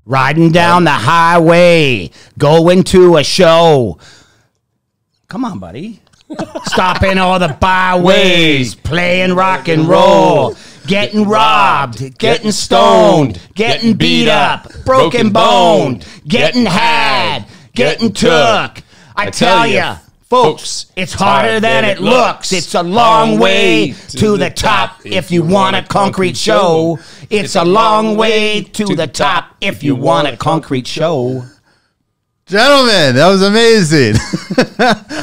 riding down the highway, going to a show. Come on, buddy. Stopping all the byways, playing rock and roll, getting robbed, getting stoned, getting beat up, broken boned, getting had, getting took. I tell ya, folks, it's harder than it looks. It's a long way to the top if you want a concrete show. It's a long way to the top if you want a concrete show. Gentlemen, that was amazing.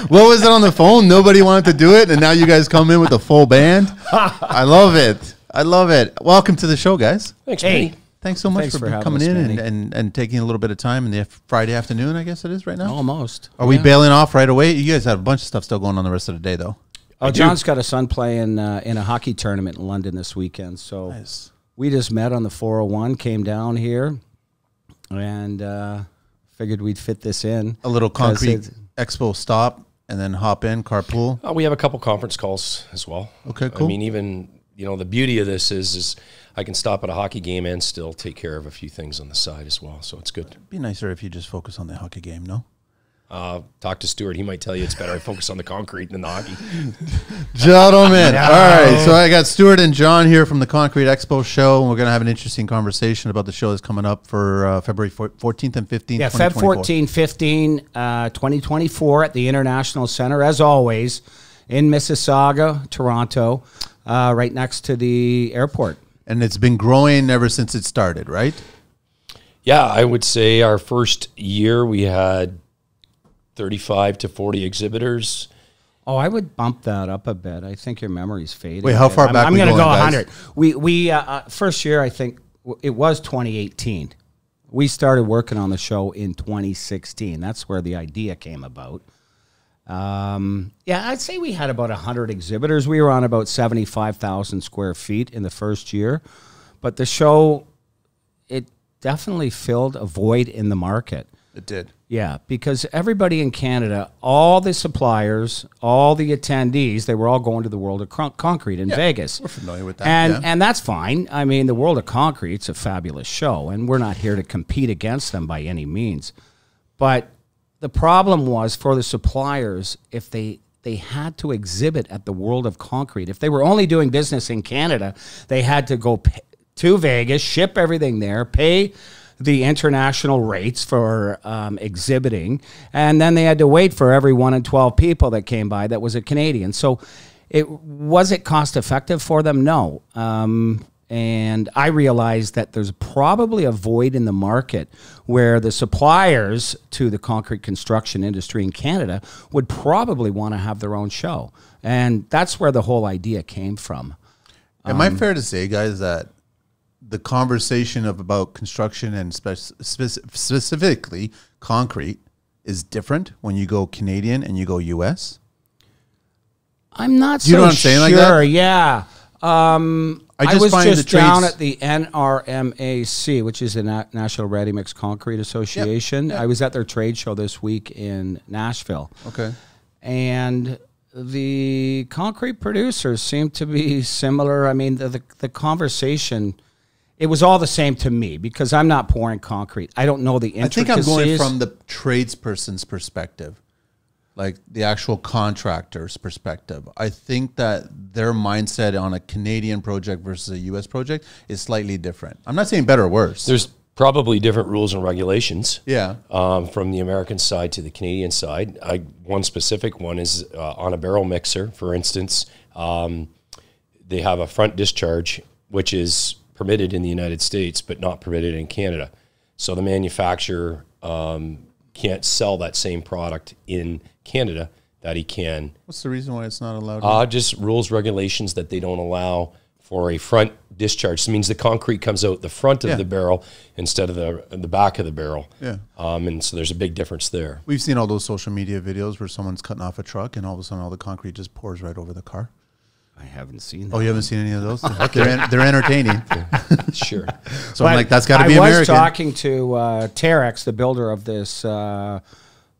What was it on the phone? Nobody wanted to do it, and now you guys come in with a full band. I love it. I love it. Welcome to the show, guys. Thanks, Manny. Thanks so much for coming in and taking a little bit of time in the Friday afternoon, I guess it is right now. Almost. Are we bailing off right away? You guys have a bunch of stuff still going on the rest of the day, though. Oh, John's got a son playing in a hockey tournament in London this weekend, so nice. We just met on the 401, came down here, and figured we'd fit this in. A little concrete expo stop and then hop in, carpool. We have a couple conference calls as well. Okay, cool. I mean, even, you know, the beauty of this is I can stop at a hockey game and still take care of a few things on the side as well. So it's good. It'd be nicer if you just focus on the hockey game, no? Talk to Stuart. He might tell you it's better I focus on the concrete than the hockey. Gentlemen, all right. So I got Stuart and Jon here from the Concrete Expo show, and we're going to have an interesting conversation about the show that's coming up for February 14th and 15th, yeah, Feb 14, 15, 2024 at the International Center, as always, in Mississauga, Toronto, right next to the airport. And it's been growing ever since it started, right? Yeah, I would say our first year we had 35 to 40 exhibitors. Oh, I would bump that up a bit. I think your memory's fading. Wait, how far back? I'm going to go 100. We first year, I think it was 2018. We started working on the show in 2016. That's where the idea came about. Yeah, I'd say we had about 100 exhibitors. We were on about 75,000 square feet in the first year. But the show, it definitely filled a void in the market. It did. Yeah, because everybody in Canada, all the suppliers, all the attendees, they were all going to the World of Concrete in Vegas. We're familiar with that. And that's fine. I mean, the World of Concrete's a fabulous show, and we're not here to compete against them by any means. But the problem was for the suppliers, if they had to exhibit at the World of Concrete, if they were only doing business in Canada, they had to go to Vegas, ship everything there, pay the international rates for exhibiting, and then they had to wait for every 1 in 12 people that came by that was a Canadian. So was it cost effective for them? No. And I realized that there's probably a void in the market where the suppliers to the concrete construction industry in Canada would probably want to have their own show. And that's where the whole idea came from. Am I fair to say, guys, that the conversation about construction and specifically concrete is different when you go Canadian and you go U.S.? I'm not so you know what I'm saying, like that? Yeah. I was just down at the NRMAC, which is the National Ready Mix Concrete Association. Yep. I was at their trade show this week in Nashville. Okay. And the concrete producers seem to be similar. I mean, the conversation, it was all the same to me because I'm not pouring concrete. I don't know the intricacies. I think I'm going from the tradesperson's perspective, like the actual contractor's perspective. I think that their mindset on a Canadian project versus a U.S. project is slightly different. I'm not saying better or worse. There's probably different rules and regulations. Yeah. From the American side to the Canadian side. One specific one is on a barrel mixer, for instance, they have a front discharge, which is permitted in the United States, but not permitted in Canada. So the manufacturer can't sell that same product in Canada that he can. What's the reason why it's not allowed? Just rules, regulations that they don't allow for a front discharge. So it means the concrete comes out the front of the barrel instead of the back of the barrel. Yeah. And so there's a big difference there. We've seen all those social media videos where someone's cutting off a truck and all of a sudden all the concrete just pours right over the car. I haven't seen that. Oh, you haven't seen any of those? They're entertaining. Sure. So I'm like, that's got to be American. I was talking to Terex, the builder of this front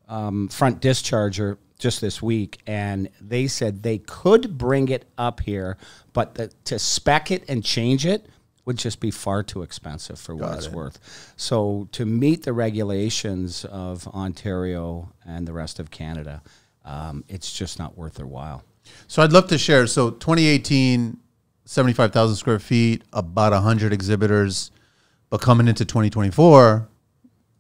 discharger, just this week, and they said they could bring it up here, but to spec it and change it, would just be far too expensive for what it's worth. So to meet the regulations of Ontario and the rest of Canada, it's just not worth their while. So I'd love to share. So 2018, 75,000 square feet, about 100 exhibitors. But coming into 2024,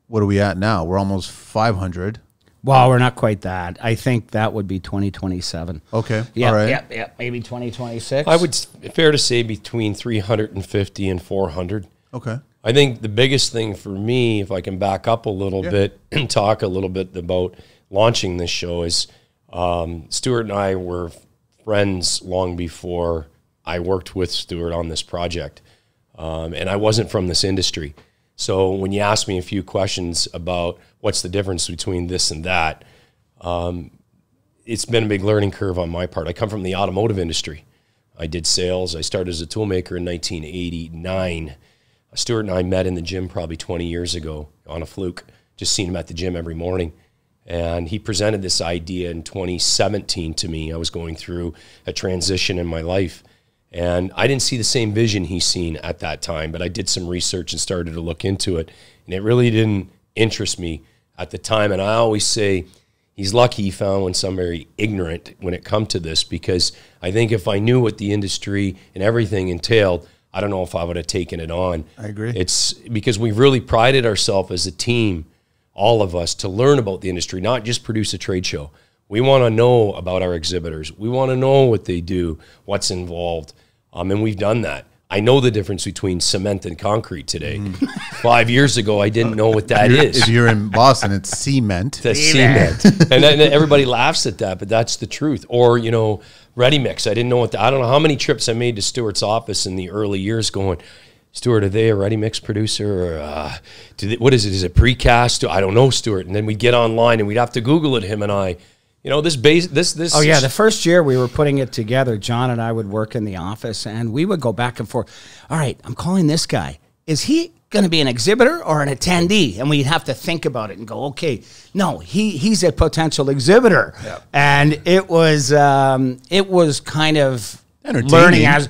what are we at now? We're almost 500. Well, we're not quite that. I think that would be 2027. Okay. Yeah, all right. yeah, maybe 2026. I would, fair to say, between 350 and 400. Okay. I think the biggest thing for me, if I can back up a little bit and talk a little bit about launching this show, is Stuart and I were friends long before I worked with Stuart on this project. And I wasn't from this industry. So when you ask me a few questions about what's the difference between this and that, it's been a big learning curve on my part. I come from the automotive industry. I did sales. I started as a toolmaker in 1989. Stuart and I met in the gym probably 20 years ago on a fluke, just seen him at the gym every morning. And he presented this idea in 2017 to me. I was going through a transition in my life. And I didn't see the same vision he's seen at that time, but I did some research and started to look into it. And it really didn't interest me at the time. And I always say he's lucky he found when somebody ignorant when it come to this, because I think if I knew what the industry and everything entailed, I don't know if I would have taken it on. I agree. It's because we've really prided ourselves as a team, all of us, to learn about the industry, not just produce a trade show. We want to know about our exhibitors. We want to know what they do, what's involved. And we've done that. I know the difference between cement and concrete today. 5 years ago, I didn't know what that is. If you're in Boston, it's cement. That's cement. And then everybody laughs at that, but that's the truth. Or, you know, ready mix. I didn't know what I don't know how many trips I made to Stuart's office in the early years going, Stuart, are they a ready mix producer? Or what is it? Is it precast? I don't know, Stuart. And then we'd get online and we'd have to Google it, him and I. You know, this. Oh, yeah, the first year we were putting it together, John and I would work in the office, and we would go back and forth. All right, I'm calling this guy. Is he going to be an exhibitor or an attendee? And we'd have to think about it and go, okay, no, he's a potential exhibitor. Yep. And it was kind of learning as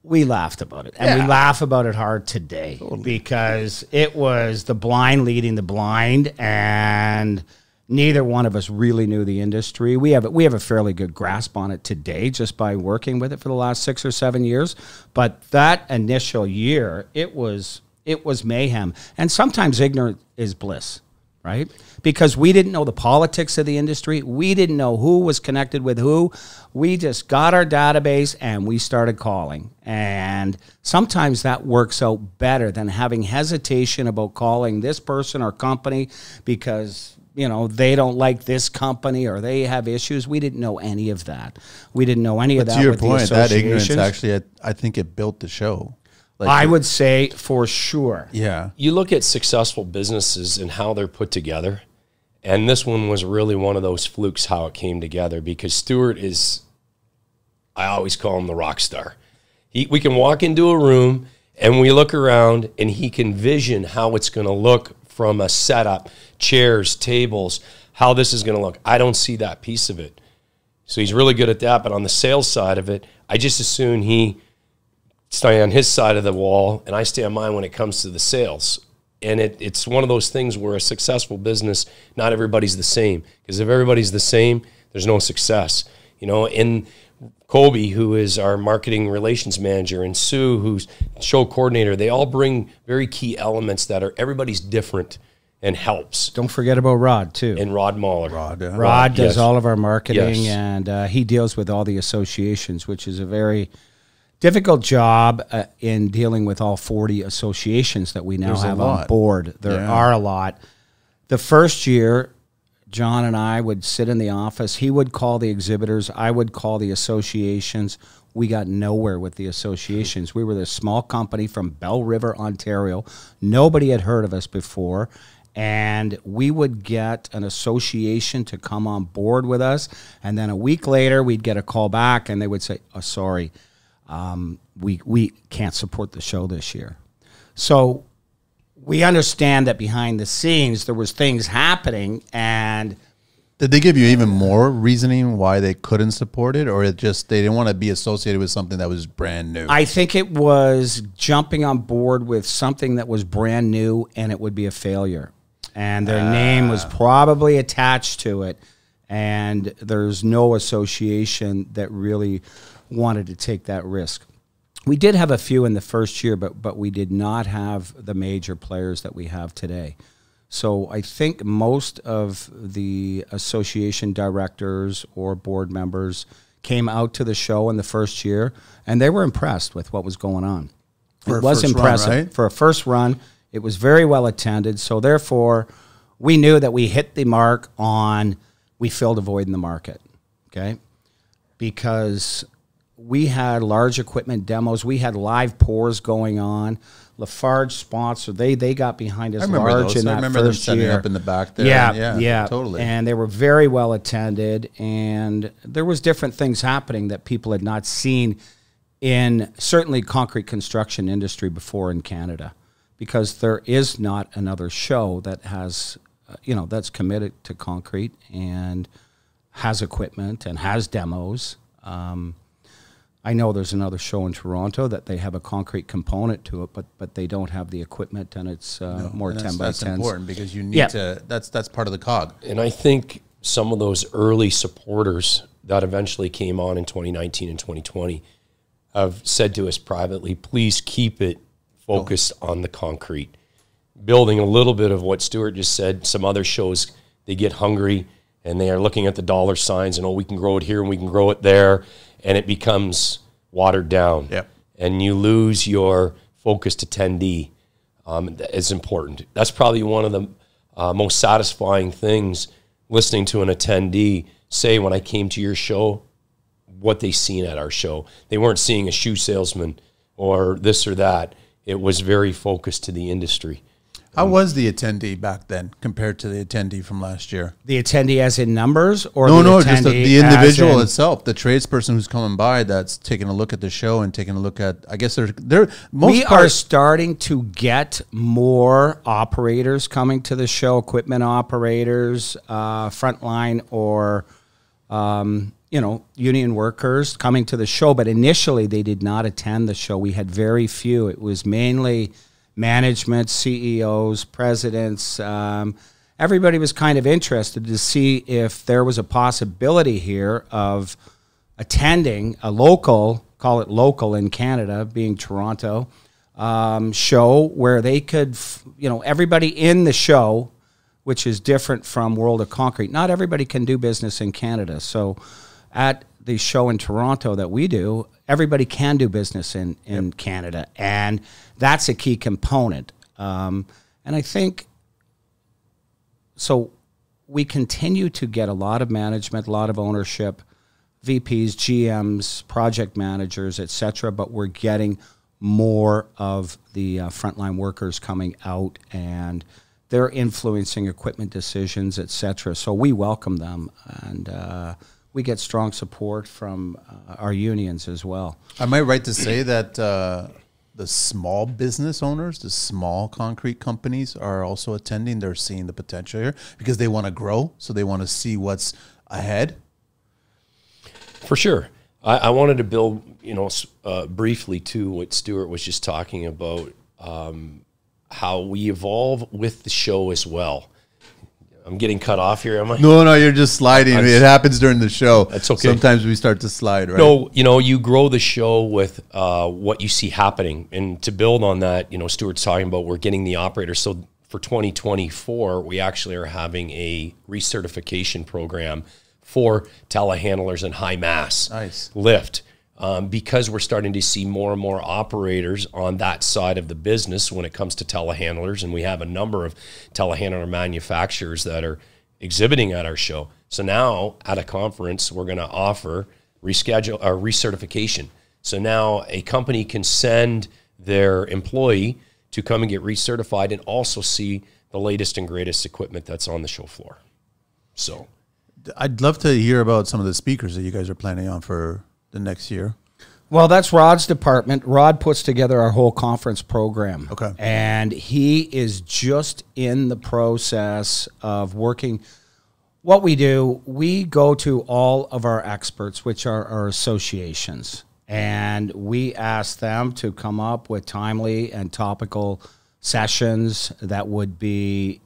we laughed about it. And we laugh about it hard today because it was the blind leading the blind, and neither one of us really knew the industry. We have a fairly good grasp on it today just by working with it for the last 6 or 7 years. But that initial year, it was mayhem. And sometimes ignorant is bliss, right? Because we didn't know the politics of the industry. We didn't know who was connected with who. We just got our database and we started calling. And sometimes that works out better than having hesitation about calling this person or company because, you know, they don't like this company or they have issues. We didn't know any of that. We didn't know any of that. To your with point, the that ignorance associations. actually, I think it built the show. Like, I would say for sure. Yeah. You look at successful businesses and how they're put together, and this one was really one of those flukes how it came together, because Stuart is, I always call him the rock star. We can walk into a room and we look around and he can vision how it's going to look from a setup, chairs, tables, how this is going to look. I don't see that piece of it. So he's really good at that. But on the sales side of it, I just assume he stay on his side of the wall and I stay on mine when it comes to the sales. And it's one of those things where a successful business, not everybody's the same. Because if everybody's the same, there's no success. You know, in Kobe, who is our marketing relations manager, and Sue, who's show coordinator, they all bring very key elements that are everybody's different and helps. Don't forget about Rod, too. And Rod Mahler. Rod does all of our marketing, and he deals with all the associations, which is a very difficult job in dealing with all 40 associations that we now have on board. There are a lot. The first year, John and I would sit in the office. He would call the exhibitors. I would call the associations. We got nowhere with the associations. We were this small company from Bell River, Ontario. Nobody had heard of us before. And we would get an association to come on board with us. And then a week later, we'd get a call back, and they would say, oh, sorry, we can't support the show this year. So we understand that behind the scenes there was things happening, and Did they give you even more reasoning why they couldn't support it, or it just they didn't want to be associated with something that was brand new? I think it was jumping on board with something that was brand new and it would be a failure. And their name was probably attached to it, and there's no association that really wanted to take that risk. We did have a few in the first year, but we did not have the major players that we have today. So I think most of the association directors or board members came out to the show in the first year, and they were impressed with what was going on. It was impressive. Run, right? For a first run. It was very well attended. So therefore, we knew that we hit the mark on, we filled a void in the market, okay? Because we had large equipment demos. We had live pours going on. Lafarge sponsored. They got behind us large in that first year. I remember them setting up in the back there. Yeah, totally. And they were very well attended, and there was different things happening that people had not seen in certainly concrete construction industry before in Canada, because there is not another show that has, that's committed to concrete and has equipment and has demos. I know there's another show in Toronto that they have a concrete component to it, but they don't have the equipment, and it's more 10 by 10s. That's important because you need to. That's part of the cog. And I think some of those early supporters that eventually came on in 2019 and 2020 have said to us privately, please keep it focused on the concrete. Building a little bit of what Stuart just said, some other shows, they get hungry and they are looking at the dollar signs and, oh, we can grow it here and we can grow it there. And it becomes watered down. Yep. And you lose your focused attendee. It's important. That's probably one of the most satisfying things, listening to an attendee say, when I came to your show, what they seen at our show. They weren't seeing a shoe salesman or this or that. It was very focused to the industry. How was the attendee back then compared to the attendee from last year? The attendee as in numbers, or no, just the individual itself, the tradesperson who's coming by that's taking a look at the show and taking a look at. I guess we are starting to get more operators coming to the show, equipment operators, frontline, or union workers coming to the show. But initially, they did not attend the show. We had very few. It was mainly management, CEOs, presidents. Everybody was kind of interested to see if there was a possibility here of attending a local, call it local in Canada, being Toronto, show where they could, everybody in the show, which is different from World of Concrete. Not everybody can do business in Canada. So at the show in Toronto that we do, everybody can do business in Canada, and that's a key component. And I think, so we continue to get a lot of management, a lot of ownership, VPs, GMs, project managers, etc., but we're getting more of the frontline workers coming out, and they're influencing equipment decisions, etc. So we welcome them, and we get strong support from our unions as well. Am I right to say that the small business owners, the small concrete companies are also attending? They're seeing the potential here because they want to grow, so they want to see what's ahead? For sure. I wanted to build, briefly to what Stuart was just talking about, how we evolve with the show as well. I'm getting cut off here, am I? No, you're just sliding. It happens during the show. That's okay. Sometimes we start to slide, right? No, you grow the show with what you see happening. And to build on that, Stuart's talking about we're getting the operators. So for 2024, we actually are having a recertification program for telehandlers and high mass lift. Because we're starting to see more and more operators on that side of the business when it comes to telehandlers, and we have a number of telehandler manufacturers that are exhibiting at our show. So now at a conference, we're going to offer recertification. So now a company can send their employee to come and get recertified and also see the latest and greatest equipment that's on the show floor. So I'd love to hear about some of the speakers that you guys are planning on for the next year. Well, that's Rod's department. Rod puts together our whole conference program. Okay. And he is just in the process of working what we do, we go to all of our experts, which are our associations, and we ask them to come up with timely and topical sessions that would be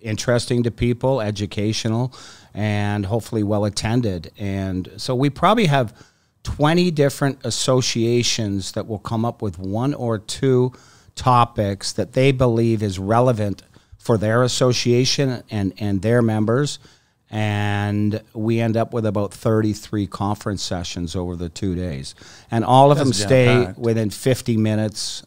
interesting to people, educational, and hopefully well attended. And so we probably have 20 different associations that will come up with one or two topics that they believe is relevant for their association and their members. And we end up with about 33 conference sessions over the 2 days. And all of them stay within 50 minutes,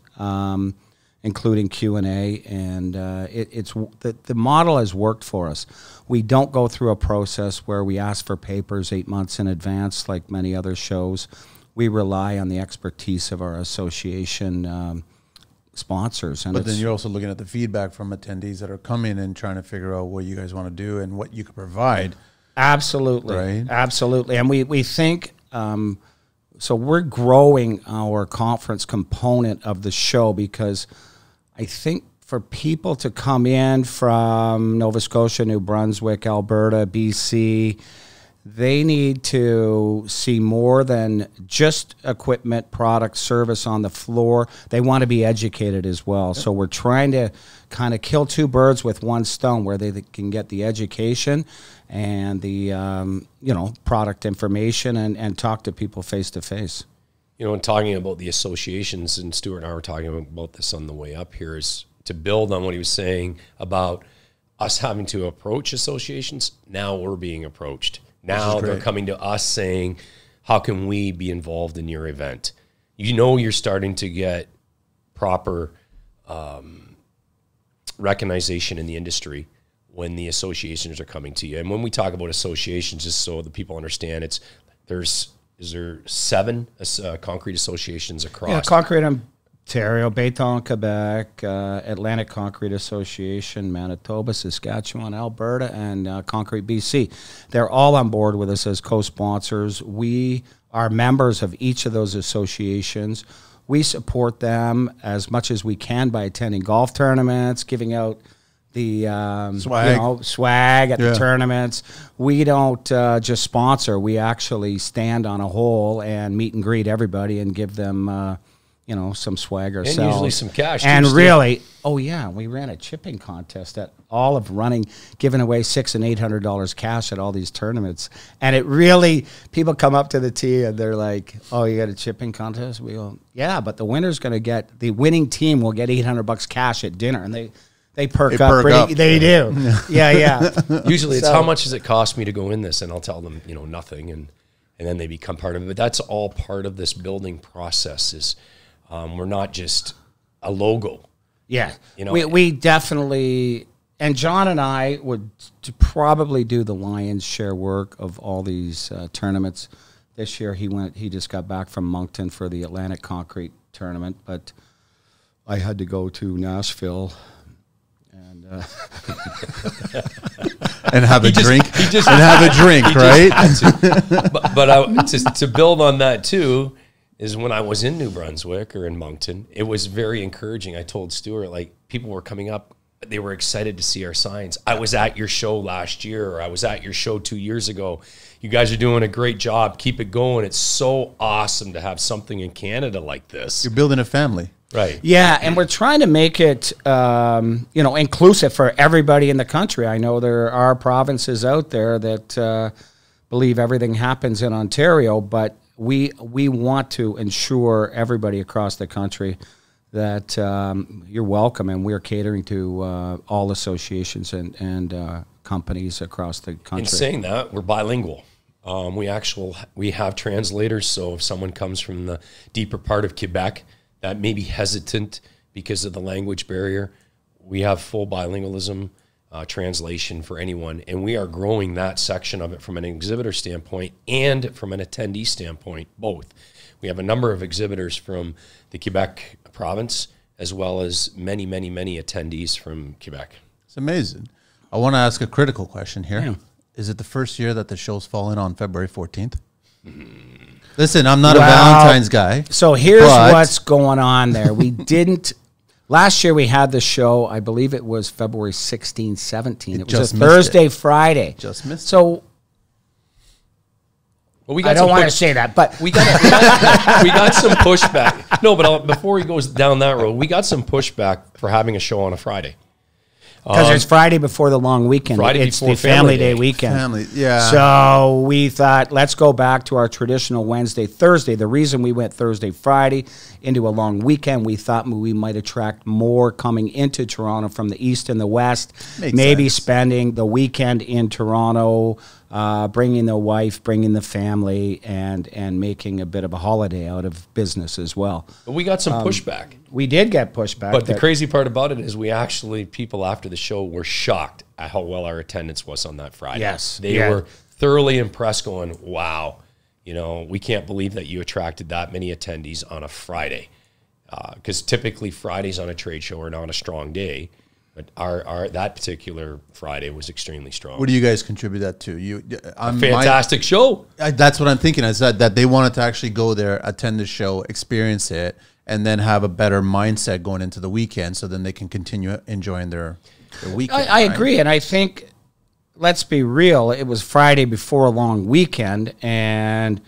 including Q&A. And the model has worked for us. We don't go through a process where we ask for papers 8 months in advance like many other shows. We rely on the expertise of our association sponsors. But then you're also looking at the feedback from attendees that are coming and trying to figure out what you guys want to do and what you can provide. Absolutely. Right? Absolutely. And we think, so we're growing our conference component of the show because I think for people to come in from Nova Scotia, New Brunswick, Alberta, BC, they need to see more than just equipment, product, service on the floor. They want to be educated as well. Yep. So we're trying to kind of kill two birds with one stone, where they can get the education and the product information and talk to people face to face. You know, and talking about the associations, and Stuart and I were talking about this on the way up here, is to build on what he was saying about us having to approach associations. Now we're being approached. Now they're coming to us saying, how can we be involved in your event? You know, you're starting to get proper recognition in the industry when the associations are coming to you. And when we talk about associations, just so the people understand, is there 7 concrete associations across? Yeah, Concrete Ontario, Béton, Quebec, Atlantic Concrete Association, Manitoba, Saskatchewan, Alberta, and Concrete BC. They're all on board with us as co-sponsors. We are members of each of those associations. We support them as much as we can by attending golf tournaments, giving out the swag at the tournaments. We don't just sponsor. We actually stand on a hole and meet and greet everybody and give them some swag ourselves. And usually some cash. And really, we ran a chipping contest at all of running, giving away $600 and $800 cash at all these tournaments. And it really, people come up to the tee and they're like, "Oh, you got a chipping contest?" We go, "Yeah, but the winning team will get $800 cash at dinner." And they perk up. They do. Yeah. Usually it's, how much does it cost me to go in this? And I'll tell them, nothing. And then they become part of it. But that's all part of this building process. Is we're not just a logo. Yeah. We definitely, and John and I would probably do the lion's share work of all these tournaments. This year he just got back from Moncton for the Atlantic Concrete tournament, but I had to go to Nashville and have a drink. Right? But to build on that too, is when I was in New Brunswick or in Moncton, it was very encouraging. I told Stuart, people were coming up, they were excited to see our signs. I was at your show last year, or I was at your show 2 years ago. You guys are doing a great job. Keep it going. It's so awesome to have something in Canada like this. You're building a family. Right. Yeah, and we're trying to make it, inclusive for everybody in the country. I know there are provinces out there that believe everything happens in Ontario, but we want to ensure everybody across the country that you're welcome, and we're catering to all associations and companies across the country. In saying that, we're bilingual. We have translators, so if someone comes from the deeper part of Quebec that may be hesitant because of the language barrier, we have full bilingualism translation for anyone, and we are growing that section of it from an exhibitor standpoint and from an attendee standpoint, both. We have a number of exhibitors from the Quebec province, as well as many, many, many attendees from Quebec. It's amazing. I want to ask a critical question here. Yeah. Is it the first year that the show's fallen on February 14th? Listen, I'm not a Valentine's guy. So here's what's going on there. We didn't Last year we had the show, I believe it was February 16, 17. It was a missed Thursday, Friday. Just missed So Well, we got I don't want to say that, but we got some pushback. No, but before he goes down that road, we got some pushback for having a show on a Friday. because it's Friday before the long weekend. Friday It's before the Family Day. Day weekend. Family, yeah. So we thought, let's go back to our traditional Wednesday, Thursday. The reason we went Thursday, Friday into a long weekend, we thought we might attract more coming into Toronto from the east and the west. Makes Maybe sense. spending the weekend in Toronto, bringing the wife, bringing the family, and making a bit of a holiday out of business as well. But we got some pushback. We did get pushback. But the crazy part about it is we actually, people after the show were shocked at how well our attendance was on that Friday. Yes. They were thoroughly impressed going, wow, you know, we can't believe that you attracted that many attendees on a Friday. Because typically Fridays on a trade show are not a strong day. But our that particular Friday was extremely strong. What do you guys contribute that to? Fantastic show. That's what I'm thinking. I said that they wanted to actually go there, attend the show, experience it, and then have a better mindset going into the weekend, so then they can continue enjoying their weekend. I agree, and I think, let's be real, it was Friday before a long weekend, and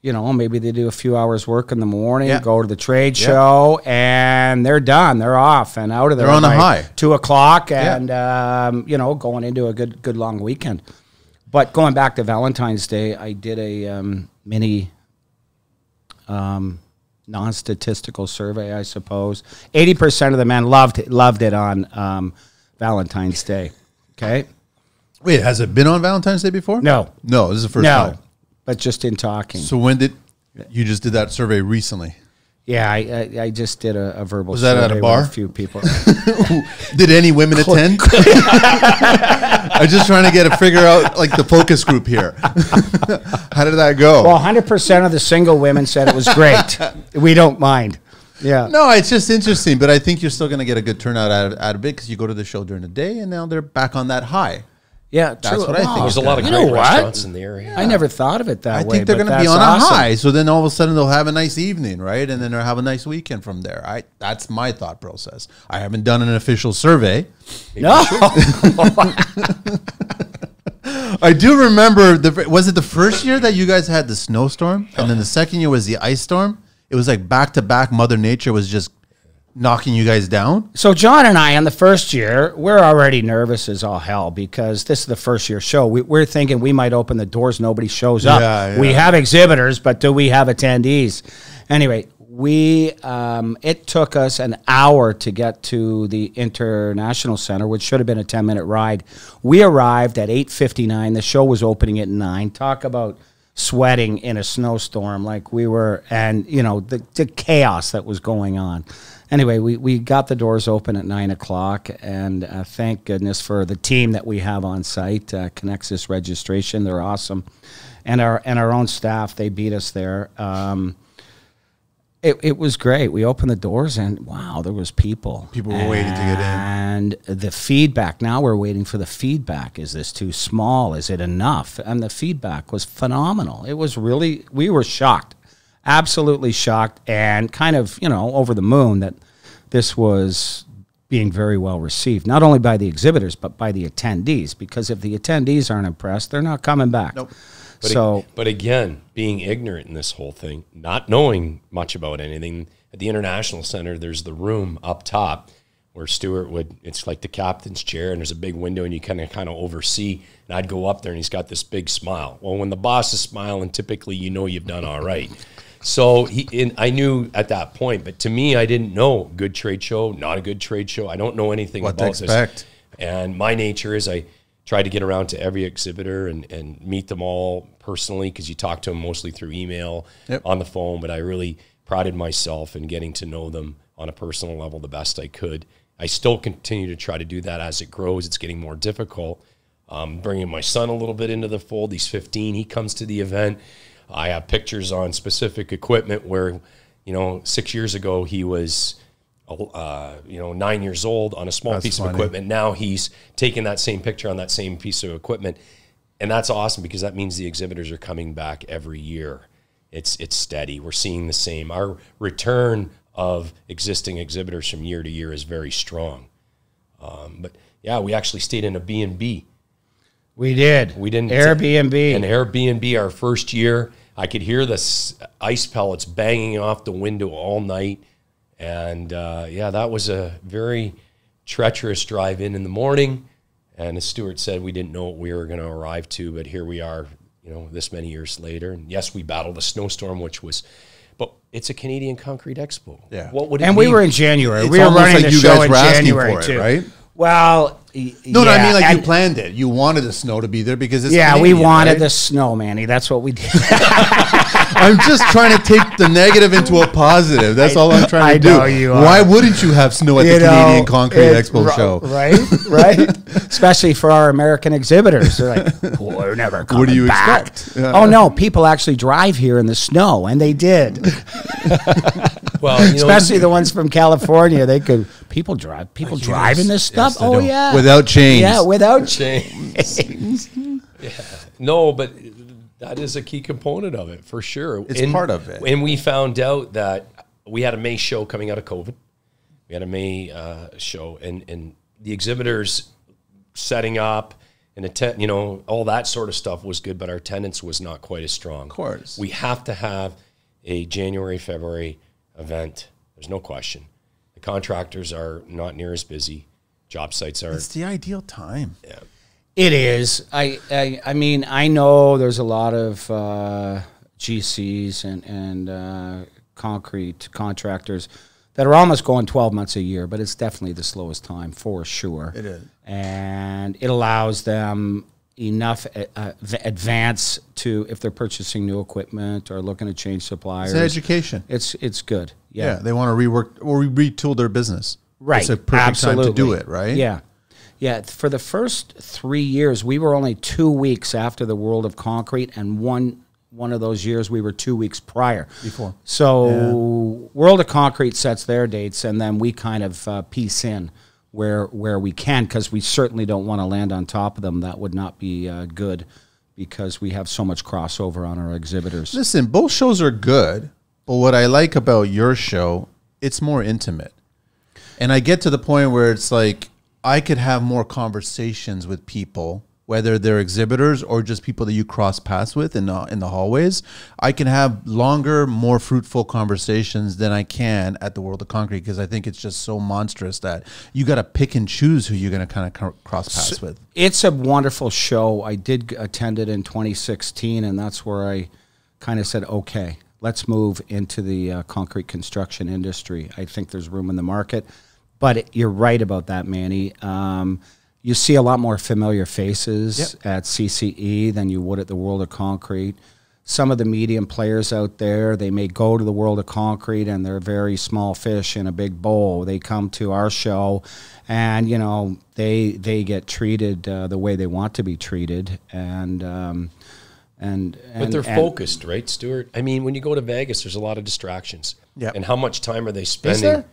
you know, maybe they do a few hours work in the morning, go to the trade show, and they're done. They're off and out of there. They're on a high. 2 o'clock, and you know, going into a good long weekend. But going back to Valentine's Day, I did a mini non-statistical survey, I suppose. 80% of the men loved it on Valentine's Day. Okay. Wait, has it been on Valentine's Day before? No. No, this is the first time. But just in talking. So when did you just did that survey recently? Yeah, I just did a verbal Was that at a survey bar? with a few people. Did any women attend? I'm just trying to figure out like the focus group here. How did that go? Well, 100% of the single women said it was great. We don't mind. Yeah. No, it's just interesting, but I think you're still going to get a good turnout out of it because you go to the show during the day, and now they're back on that high. Yeah, That's what I think. There's a lot of You great know what? restaurants in the area. I never thought of it that I way. think they're but going to be that's on awesome. a high, so then all of a sudden they'll have a nice evening, right? And then they'll have a nice weekend from there. That's my thought process. I haven't done an official survey. No. I do remember, was it the first year that you guys had the snowstorm? And then the second year was the ice storm? It was like back-to-back, Mother Nature was just knocking you guys down? So John and I, on the first year, we're already nervous as all hell because this is the first year show. We're thinking we might open the doors, nobody shows up. Yeah. We have exhibitors, but do we have attendees? Anyway, it took us an hour to get to the International Center, which should have been a 10-minute ride. We arrived at 8:59. The show was opening at 9. Talk about sweating in a snowstorm like we were, and you know, the chaos that was going on. Anyway, we got the doors open at 9 o'clock, and thank goodness for the team that we have on site, Connexus Registration. They're awesome. And our own staff, they beat us there. It was great. We opened the doors, and wow, there was people. People were waiting to get in. And the feedback, now we're waiting for the feedback. Is this too small? Is it enough? And the feedback was phenomenal. It was really, we were shocked. Absolutely shocked, and kind of, you know, over the moon that this was being very well received, not only by the exhibitors, but by the attendees, because if the attendees aren't impressed, they're not coming back. Nope. But again, being ignorant in this whole thing, not knowing much about anything, at the International Center, there's the room up top where Stuart it's like the captain's chair, and there's a big window, and you kind of oversee, and I'd go up there, and he's got this big smile. Well, when the boss is smiling, typically you know you've done all right. So I knew at that point, but to me, I didn't know good trade show, not a good trade show. I don't know anything about this. And my nature is I try to get around to every exhibitor and meet them all personally, because you talk to them mostly through email, on the phone, but I really prided myself in getting to know them on a personal level the best I could. I still continue to try to do that as it grows. It's getting more difficult. Bringing my son a little bit into the fold. He's 15. He comes to the event. I have pictures on specific equipment where, you know, 6 years ago he was, 9 years old on a small piece of equipment. Now he's taking that same picture on that same piece of equipment. And that's awesome, because that means the exhibitors are coming back every year. It's steady. We're seeing the same. Our return of existing exhibitors from year to year is very strong. But yeah, we actually stayed in a B&B. We did. We didn't Airbnb. An Airbnb our first year. I could hear the ice pellets banging off the window all night. And yeah, that was a very treacherous drive in the morning. And as Stuart said, we didn't know what we were going to arrive to, but here we are, you know, this many years later. And yes, we battled a snowstorm, which was, but it's a Canadian Concrete Expo. Yeah. What would it And be? we were in January. It's We were almost running like the you show guys in were asking January for it, too. right? Well, No, I mean, like, and- you planned it. You wanted the snow to be there because it's yeah, we Canadian, wanted right? the snow, Manny. That's what we did. I'm just trying to take the negative into a positive. That's all I'm trying to I do. know you are. Why wouldn't you have snow at the Canadian Concrete Expo show? Right, right. Especially for our American exhibitors. They're like, oh, we're never coming What do you back. expect? Yeah. Oh, no, people actually drive here in the snow, and they did. Well, you know, Especially the ones from California. They could, people driving this stuff? Yes, they Oh, do. yeah. Without chains. Yeah, without James. Yeah. No, but that is a key component of it for sure. It's part of it. And we found out that we had a May show coming out of COVID. We had a May show, and the exhibitors setting up and attend, you know, all that sort of stuff was good, but our attendance was not quite as strong. Of course. We have to have a January, February event. There's no question. The contractors are not near as busy. Job sites are. It's the ideal time. Yeah. It is. I mean, I know there's a lot of GCs and concrete contractors that are almost going 12 months a year, but it's definitely the slowest time for sure. It is. And it allows them enough advance to, if they're purchasing new equipment or looking to change suppliers. It's education. It's good. Yeah, they want to rework or retool their business. Right. It's a perfect time to do it, right? Yeah. Yeah. For the first 3 years, we were only 2 weeks after the World of Concrete, and one of those years we were 2 weeks prior. Before. So World of Concrete sets their dates, and then we kind of piece in where we can, because we certainly don't want to land on top of them. That would not be good, because we have so much crossover on our exhibitors. Listen, both shows are good, but what I like about your show, it's more intimate. And I get to the point where it's like I could have more conversations with people, whether they're exhibitors or just people that you cross paths with in the hallways. I can have longer, more fruitful conversations than I can at the World of Concrete, because I think it's just so monstrous that you got to pick and choose who you're going to kind of cross paths with. It's a wonderful show. I did attend it in 2016, and that's where I kind of said, okay, let's move into the concrete construction industry. I think there's room in the market. But you're right about that, Manny. You see a lot more familiar faces at CCE than you would at the World of Concrete. Some of the medium players out there, they may go to the World of Concrete and they're very small fish in a big bowl. They come to our show and, you know, they get treated the way they want to be treated. But they're focused, right, Stuart? I mean, when you go to Vegas, there's a lot of distractions. Yeah. And how much time are they spending? Is there?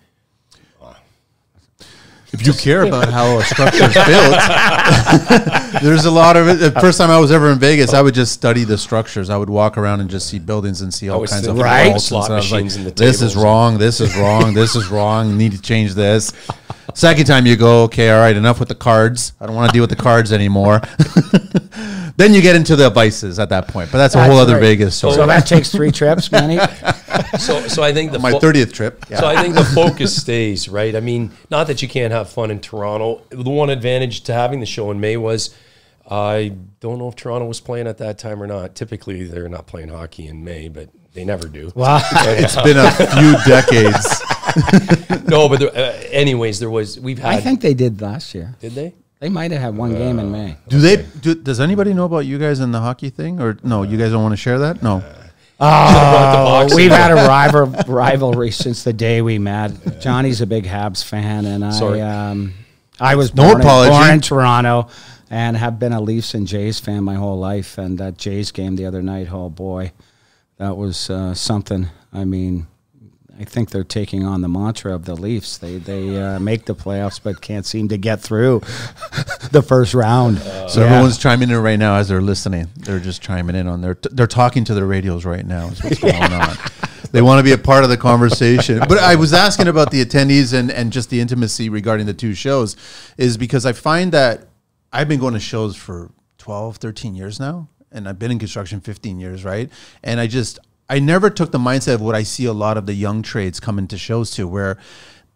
If you care about how a structure is built, there's a lot of it. The first time I was ever in Vegas, I would just study the structures. I would walk around and just see buildings and see all kinds of faults. Slot And so I was machines and the this is tables. wrong, this is wrong, this is wrong, need to change this. Second time you go, okay, all right, enough with the cards. I don't want to deal with the cards anymore. Then you get into the vices at that point. But that's a whole other right. Vegas story. So that takes 3 trips, Manny? So I think My 30th trip. So I think the focus stays, right? I mean, not that you can't have fun in Toronto. The one advantage to having the show in May was, I don't know if Toronto was playing at that time or not. Typically, they're not playing hockey in May, but they never do. Wow. It's been a few decades. No, but anyways, we've had. I think they did last year. Did they? They might have had one game in May. Does anybody know about you guys in the hockey thing? Or no, you guys don't want to share that? No. Oh, we've had a rivalry since the day we met. Johnny's a big Habs fan, and I was born in Toronto and have been a Leafs and Jays fan my whole life. And that Jays game the other night, oh boy, that was something. I mean, I think they're taking on the mantra of the Leafs. They make the playoffs but can't seem to get through the first round. So everyone's chiming in right now as they're listening. They're just chiming in on they're talking to their radios right now. Is what's going on. They want to be a part of the conversation. But I was asking about the attendees and just the intimacy regarding the two shows is because I find that I've been going to shows for 12, 13 years now, and I've been in construction 15 years, right? And I never took the mindset of what I see a lot of the young trades come into shows to, where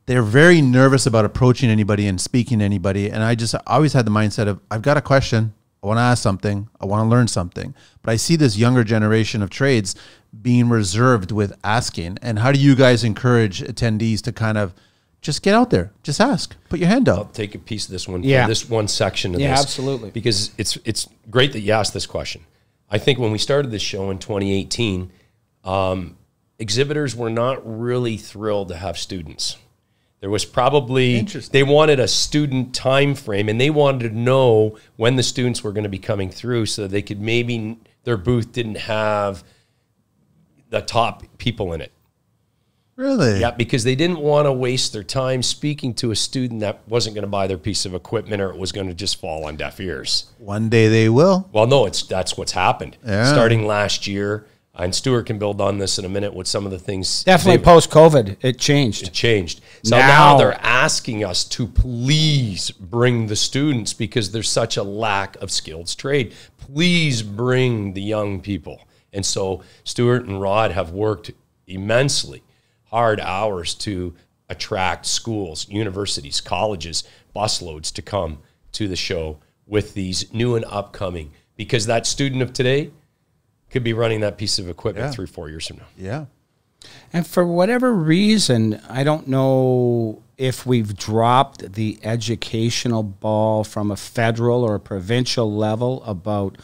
they're very nervous about approaching anybody and speaking to anybody. And I always had the mindset of, I've got a question, I want to ask something, I want to learn something. But I see this younger generation of trades being reserved with asking. And how do you guys encourage attendees to kind of just get out there, just ask, put your hand up? I'll take a piece of this one, Yeah. this one section of this. Yeah, absolutely. Because it's great that you asked this question. I think when we started this show in 2018, exhibitors were not really thrilled to have students. There was probably, they wanted a student time frame, and they wanted to know when the students were going to be coming through so that they could maybe, their booth didn't have the top people in it. Really? Yeah, because they didn't want to waste their time speaking to a student that wasn't going to buy their piece of equipment, or it was going to just fall on deaf ears. One day they will. Well, no, that's what's happened. Yeah. Starting last year, and Stuart can build on this in a minute with some of the things. Definitely post-COVID, it changed. It changed. So now they're asking us to please bring the students because there's such a lack of skilled trade. Please bring the young people. And so Stuart and Rod have worked immensely hard hours to attract schools, universities, colleges, busloads to come to the show with these new and upcoming, because that student of today could be running that piece of equipment 3 or 4 years from now. Yeah. And for whatever reason, I don't know if we've dropped the educational ball from a federal or a provincial level about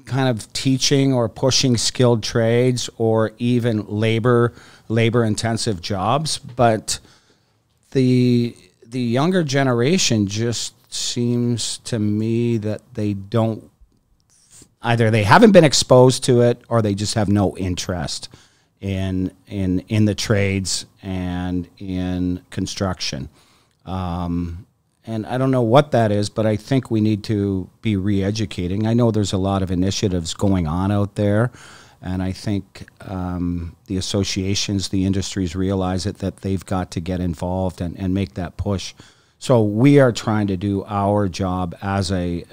kind of teaching or pushing skilled trades or even labor-intensive jobs. But the younger generation just seems to me that they don't, either they haven't been exposed to it or they just have no interest in the trades and in construction. And I don't know what that is, but I think we need to be re-educating. I know there's a lot of initiatives going on out there, and I think the associations, the industries realize it, that they've got to get involved and make that push. So we are trying to do our job as a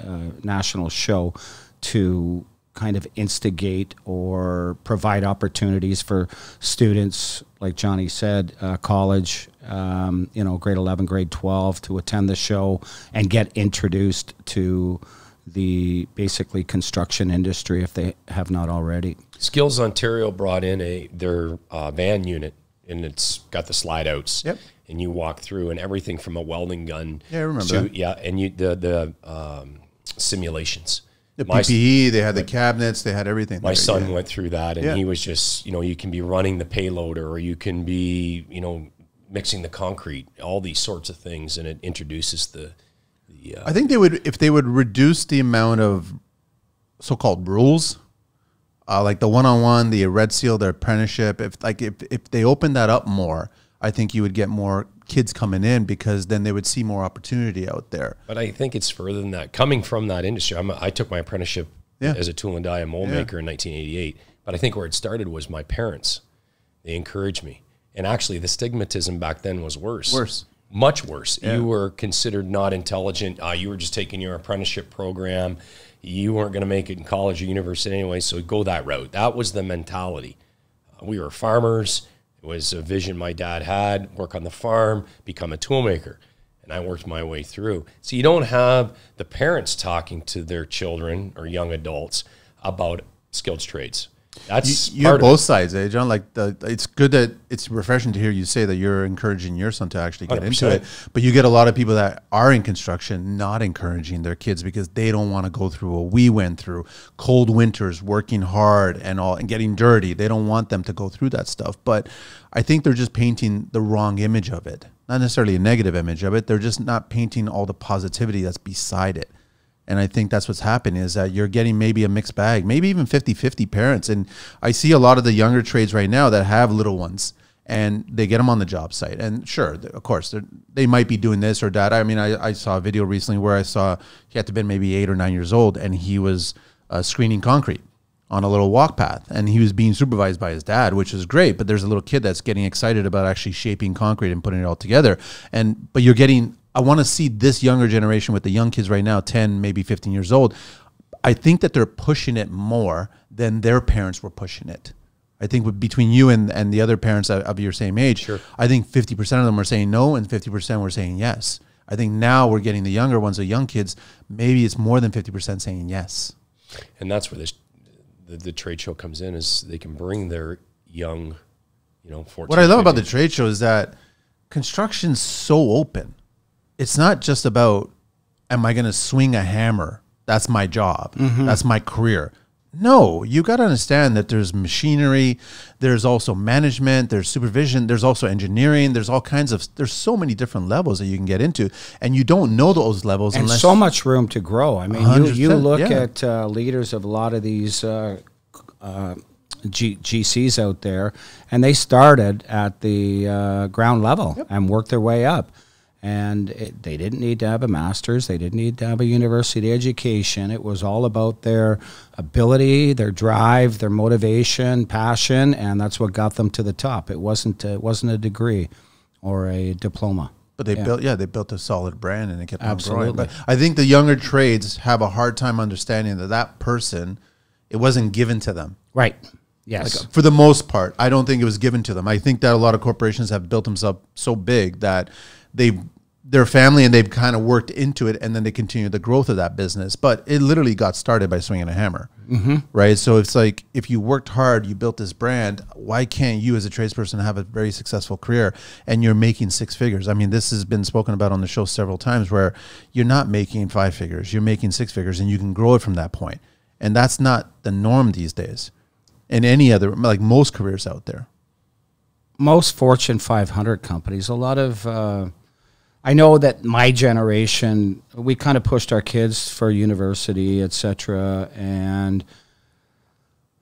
national show to kind of instigate or provide opportunities for students, like Johnny said, college, you know, grade 11, grade 12, to attend the show and get introduced to the basically construction industry if they have not already. Skills Ontario brought in their van unit, and it's got the slide outs. Yep. And you walk through, and everything from a welding gun. Yeah, I remember that. Yeah, and the simulations. The PPE, they had the cabinets, they had everything. My son went through that, and he was just, you know, you can be running the payloader, or you can be, you know, mixing the concrete, all these sorts of things, and it introduces the I think they would, if they would reduce the amount of so-called rules, like the one-on-one, the red seal, their apprenticeship, if they opened that up more, I think you would get more kids coming in, because then they would see more opportunity out there. But I think it's further than that. Coming from that industry, I took my apprenticeship as a tool and die and mold maker in 1988. But I think where it started was my parents. They encouraged me. And actually, the stigmatism back then was worse. Worse. Much worse. Yeah. You were considered not intelligent. You were just taking your apprenticeship program. You weren't going to make it in college or university anyway, so go that route. That was the mentality. We were farmers. It was a vision my dad had, work on the farm, become a toolmaker. And I worked my way through. So you don't have the parents talking to their children or young adults about skilled trades. That's you have both sides, eh, John? Like it's good that it's refreshing to hear you say that you're encouraging your son to actually get 100%. Into it. But you get a lot of people that are in construction not encouraging their kids because they don't want to go through what we went through, cold winters, working hard and all, and getting dirty. They don't want them to go through that stuff. But I think they're just painting the wrong image of it. Not necessarily a negative image of it. They're just not painting all the positivity that's beside it. And I think that's what's happened, is that you're getting maybe a mixed bag, maybe even 50-50 parents. And I see a lot of the younger trades right now that have little ones, and they get them on the job site. And sure, of course, they might be doing this or that. I mean, I saw a video recently where I saw he had to be maybe 8 or 9 years old, and he was screening concrete. on a little walk path, and he was being supervised by his dad, which is great. But there's a little kid that's getting excited about actually shaping concrete and putting it all together. But you're getting, I want to see this younger generation with the young kids right now, 10, maybe 15 years old. I think that they're pushing it more than their parents were pushing it. I think between you and the other parents of your same age, sure. I think 50% of them were saying no and 50% were saying yes. I think now we're getting the younger ones, the young kids, maybe it's more than 50% saying yes. And that's where the trade show comes in, is they can bring their young, 14, what I love 15. about the trade show is that construction's so open. It's not just about, am I going to swing a hammer? That's my job. That's my career. No, you got to understand that there's machinery, there's also management, there's supervision, there's also engineering, there's all kinds of, there's so many different levels that you can get into, and you don't know those levels and unless so much room to grow. I mean, you look at leaders of a lot of these GCs out there, and they started at the ground level and worked their way up. And they didn't need to have a master's. They didn't need to have a university education. It was all about their ability, their drive, their motivation, passion, and that's what got them to the top. It wasn't a degree or a diploma. But they built a solid brand, and it kept on growing. But I think the younger trades have a hard time understanding that person, it wasn't given to them. Right. Yes. Like, for the most part, I don't think it was given to them. I think that a lot of corporations have built themselves so big that their family and they've kind of worked into it, and then they continue the growth of that business. But it literally got started by swinging a hammer, right? So it's like, if you worked hard, you built this brand, why can't you as a tradesperson have a very successful career and you're making 6 figures? I mean, this has been spoken about on the show several times, where you're not making 5 figures, you're making 6 figures, and you can grow it from that point. And that's not the norm these days in any other, like most careers out there. Most Fortune 500 companies, a lot of, I know that my generation, we kind of pushed our kids for university, etc., and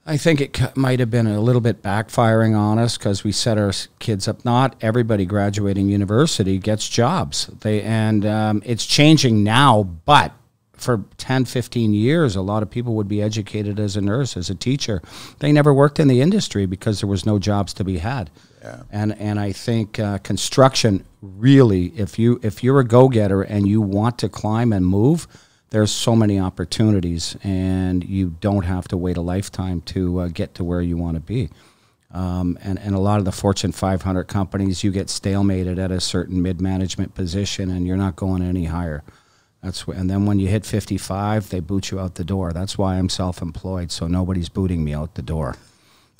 I think it might have been a little bit backfiring on us, because we set our kids up. Not everybody graduating university gets jobs. It's changing now, but for 10, 15 years, a lot of people would be educated as a nurse, as a teacher. They never worked in the industry because there was no jobs to be had. Yeah. And I think construction, really, if you're a go-getter and you want to climb and move, there's so many opportunities, and you don't have to wait a lifetime to get to where you want to be. And a lot of the Fortune 500 companies, you get stalemated at a certain mid-management position, and you're not going any higher. And then when you hit 55, they boot you out the door. That's why I'm self-employed, so nobody's booting me out the door.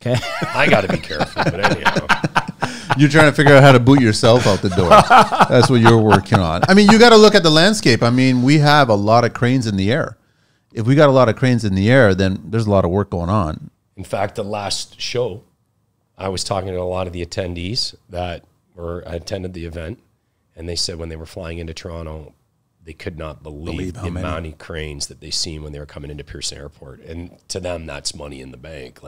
Okay. I got to be careful, but anyhow. You're trying to figure out how to boot yourself out the door. That's what you're working on. I mean, you got to look at the landscape. I mean, we have a lot of cranes in the air. If we got a lot of cranes in the air, then there's a lot of work going on. In fact, the last show, I was talking to a lot of the attendees that attended the event, and they said when they were flying into Toronto, they could not believe the amount of cranes that they seen when they were coming into Pearson Airport. And to them, that's money in the bank.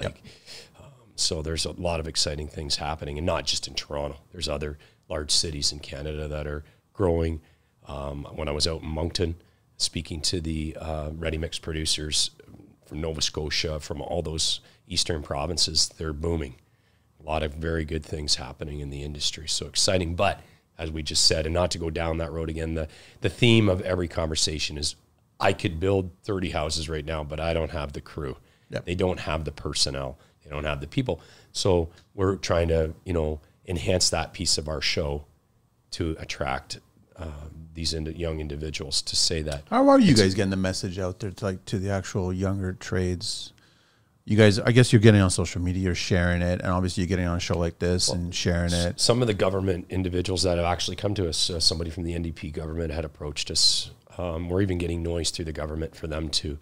So there's a lot of exciting things happening, and not just in Toronto. There's other large cities in Canada that are growing. When I was out in Moncton speaking to the ready-mix producers from Nova Scotia, from all those eastern provinces, they're booming. A lot of very good things happening in the industry. So exciting. But as we just said, and not to go down that road again, the theme of every conversation is, I could build 30 houses right now, but I don't have the crew. Yep. They don't have the personnel. They don't have the people. So we're trying to, enhance that piece of our show to attract these young individuals, to say that. How are you guys getting the message out there to the actual younger trades? You guys, I guess you're getting on social media, you're sharing it, and obviously you're getting on a show like this and sharing it. Some of the government individuals that have actually come to us, somebody from the NDP government had approached us. We're even getting noise through the government for them to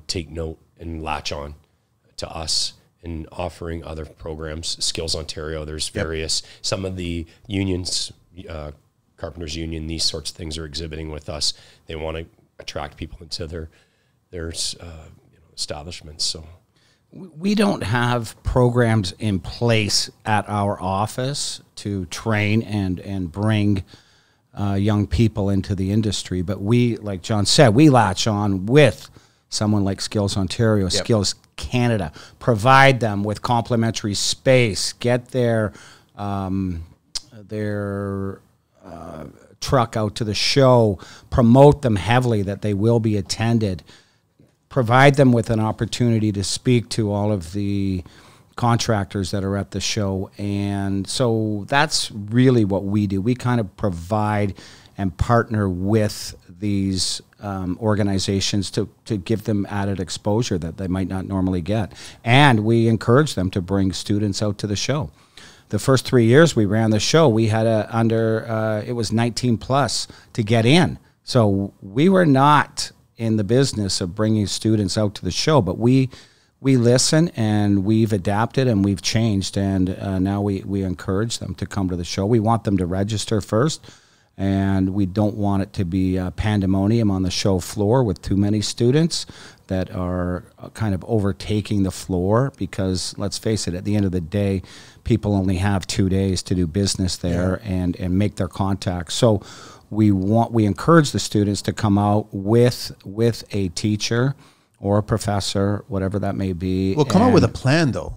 take note and latch on to us in offering other programs. Skills Ontario, there's various, some of the unions, Carpenters Union, these sorts of things are exhibiting with us. They want to attract people into their establishments. So we don't have programs in place at our office to train and bring young people into the industry. But we, like John said, we latch on with someone like Skills Ontario, Skills Canada, provide them with complimentary space, get their truck out to the show, promote them heavily that they will be attended, provide them with an opportunity to speak to all of the contractors that are at the show. And so that's really what we do. We kind of provide and partner with these organizations to give them added exposure that they might not normally get. And we encourage them to bring students out to the show. The first 3 years we ran the show, we had it was 19 plus to get in. So we were not in the business of bringing students out to the show, but we listen, and we've adapted and we've changed, and now we encourage them to come to the show. We want them to register first, and we don't want it to be pandemonium on the show floor with too many students that are kind of overtaking the floor, because let's face it, at the end of the day, people only have 2 days to do business there and make their contacts. So we encourage the students to come out with a teacher or a professor, whatever that may be. Well, come up with a plan, though.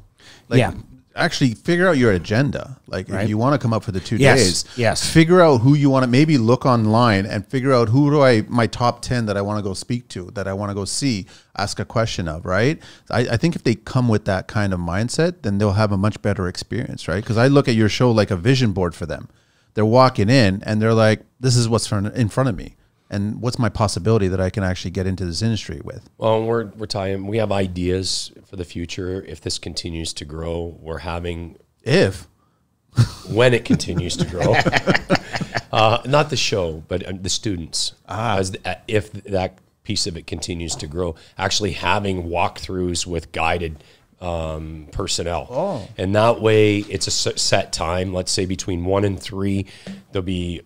Actually figure out your agenda. Like, if you want to come up for the 2 days, figure out who you want to, maybe look online and figure out my top 10 that I want to go speak to, that I want to go see, ask a question of, right? I think if they come with that kind of mindset, then they'll have a much better experience, right? Because I look at your show like a vision board for them. They're walking in and they're like, this is what's in front of me. And what's my possibility that I can actually get into this industry with? Well, we have ideas for the future. If this continues to grow, when it continues to grow, not the show, but the students. If that piece of it continues to grow, actually having walkthroughs with guided personnel. And that way it's a set time. Let's say between 1 and 3, there'll be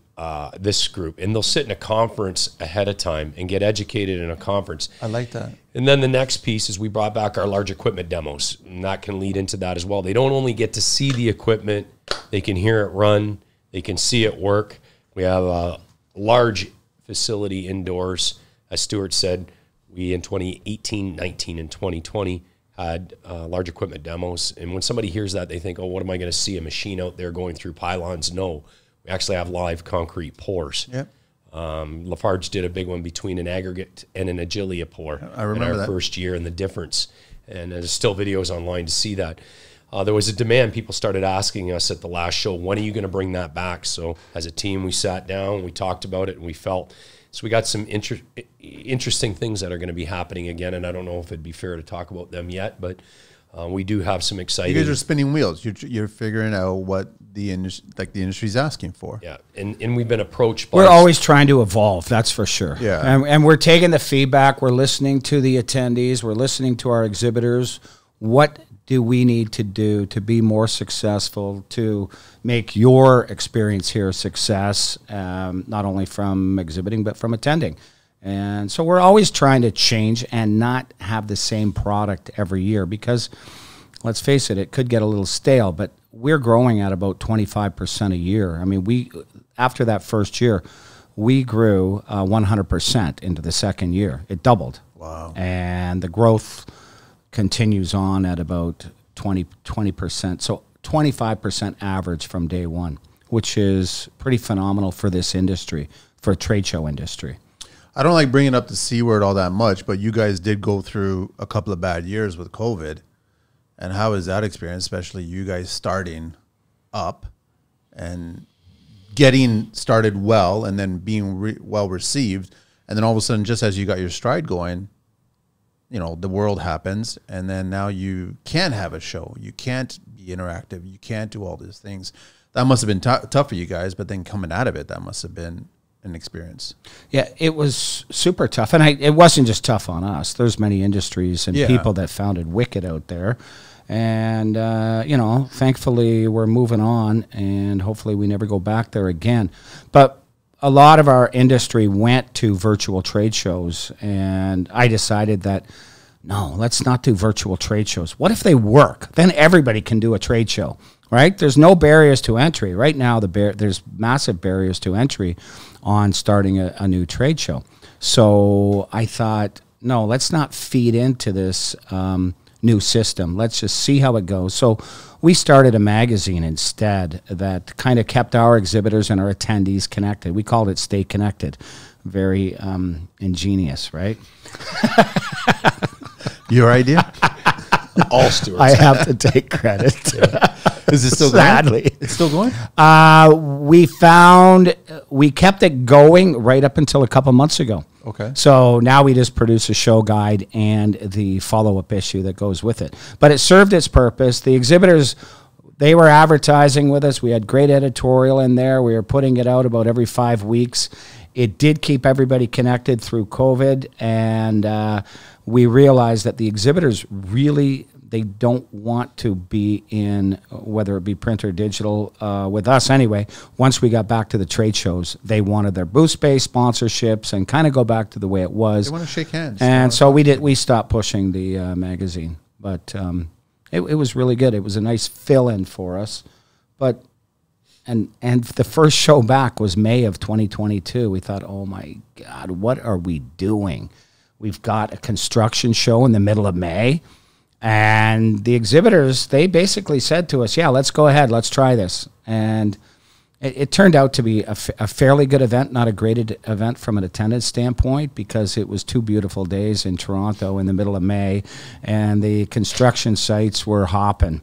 this group, and they'll sit in a conference ahead of time and get educated in a conference. I like that. And then the next piece is we brought back our large equipment demos, and that can lead into that as well. They don't only get to see the equipment, they can hear it run, they can see it work. We have a large facility indoors. As Stuart said, we in 2018, 19, and 2020 had large equipment demos. And when somebody hears that, they think, oh, what am I going to see, a machine out there going through pylons? No. We actually have live concrete pours. Yep. Lafarge did a big one between an aggregate and an Agilia pour. I remember in our first year, and the difference. And there's still videos online to see that. There was a demand. People started asking us at the last show, when are you going to bring that back? So as a team, we sat down, we talked about it, and we felt. So we got some interesting things that are going to be happening again, and I don't know if it'd be fair to talk about them yet, but we do have some exciting. You guys are spinning wheels. You're figuring out what the industry's asking for. Yeah, and we've been approached by. We're always trying to evolve. That's for sure. Yeah, and we're taking the feedback. We're listening to the attendees. We're listening to our exhibitors. What do we need to do to be more successful, to make your experience here a success, not only from exhibiting but from attending? And so we're always trying to change and not have the same product every year, because let's face it, it could get a little stale, but we're growing at about 25% a year. I mean, after that first year, we grew 100% into the second year. It doubled. Wow. And the growth continues on at about 20%. So 25% average from day one, which is pretty phenomenal for this industry, for a trade show industry. I don't like bringing up the C word all that much, but you guys did go through a couple of bad years with COVID. And how is that experience, especially you guys starting up and getting started well and then being well received? And then all of a sudden, just as you got your stride going, you know, the world happens, and then now you can't have a show. You can't be interactive. You can't do all these things. That must have been tough for you guys, but then coming out of it, that must have been an experience. Yeah, it was super tough. And it wasn't just tough on us. There's many industries and people that found it wicked out there. And, you know, thankfully we're moving on, and hopefully we never go back there again. But a lot of our industry went to virtual trade shows, and I decided that, no, let's not do virtual trade shows. What if they work? Then everybody can do a trade show, right? There's no barriers to entry. Right now, there's massive barriers to entry on starting a new trade show. So I thought, no, let's not feed into this new system. Let's just see how it goes. So we started a magazine instead that kind of kept our exhibitors and our attendees connected. We called it Stay Connected. Very ingenious, right? Your idea? All Stuart's. I have to take credit. Is it still Sadly. going? It's still going? We kept it going right up until a couple months ago. Okay. So now we just produce a show guide and the follow-up issue that goes with it. But it served its purpose. The exhibitors, they were advertising with us. We had great editorial in there. We were putting it out about every 5 weeks. It did keep everybody connected through COVID, and we realized that the exhibitors really, they don't want to be in, whether it be print or digital, with us anyway. Once we got back to the trade shows, they wanted their booth space, sponsorships, and kind of go back to the way it was. They want to shake hands. And so we stopped pushing the magazine. But it was really good. It was a nice fill-in for us. But and the first show back was May of 2022. We thought, oh my God, what are we doing? We've got a construction show in the middle of May. And the exhibitors, they basically said to us, yeah, let's go ahead. Let's try this. And it turned out to be a fairly good event, not a great event from an attendance standpoint, because it was 2 beautiful days in Toronto in the middle of May, and the construction sites were hopping.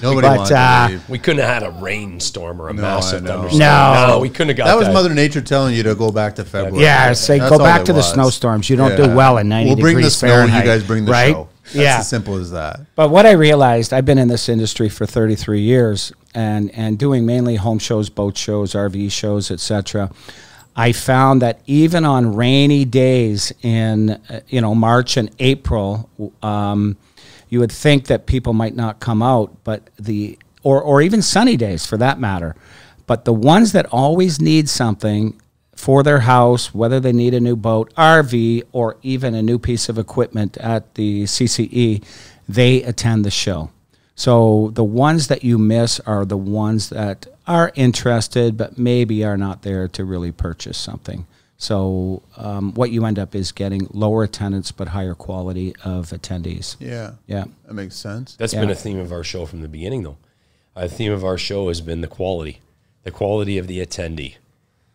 Nobody wanted to leave. We couldn't have had a rainstorm or a massive I know. thunderstorm. No. We couldn't have got That was Mother Nature telling you to go back to February. Yeah, say That's go all back it to the was. snowstorms. You don't do well in 90 We'll bring the degrees snow, Fahrenheit. you guys bring the right? show. That's Yeah. as simple as that. But what I realized, I've been in this industry for 33 years and doing mainly home shows, boat shows, RV shows, etc. I found that even on rainy days in March and April, you would think that people might not come out, but or even sunny days for that matter. But the ones that always need something for their house, whether they need a new boat, RV, or even a new piece of equipment at the CCE, they attend the show. So the ones that you miss are the ones that are interested but maybe are not there to really purchase something. So what you end up is getting lower attendance but higher quality of attendees. Yeah. Yeah. That makes sense. That's been a theme of our show from the beginning, though. The theme of our show has been the quality of the attendee.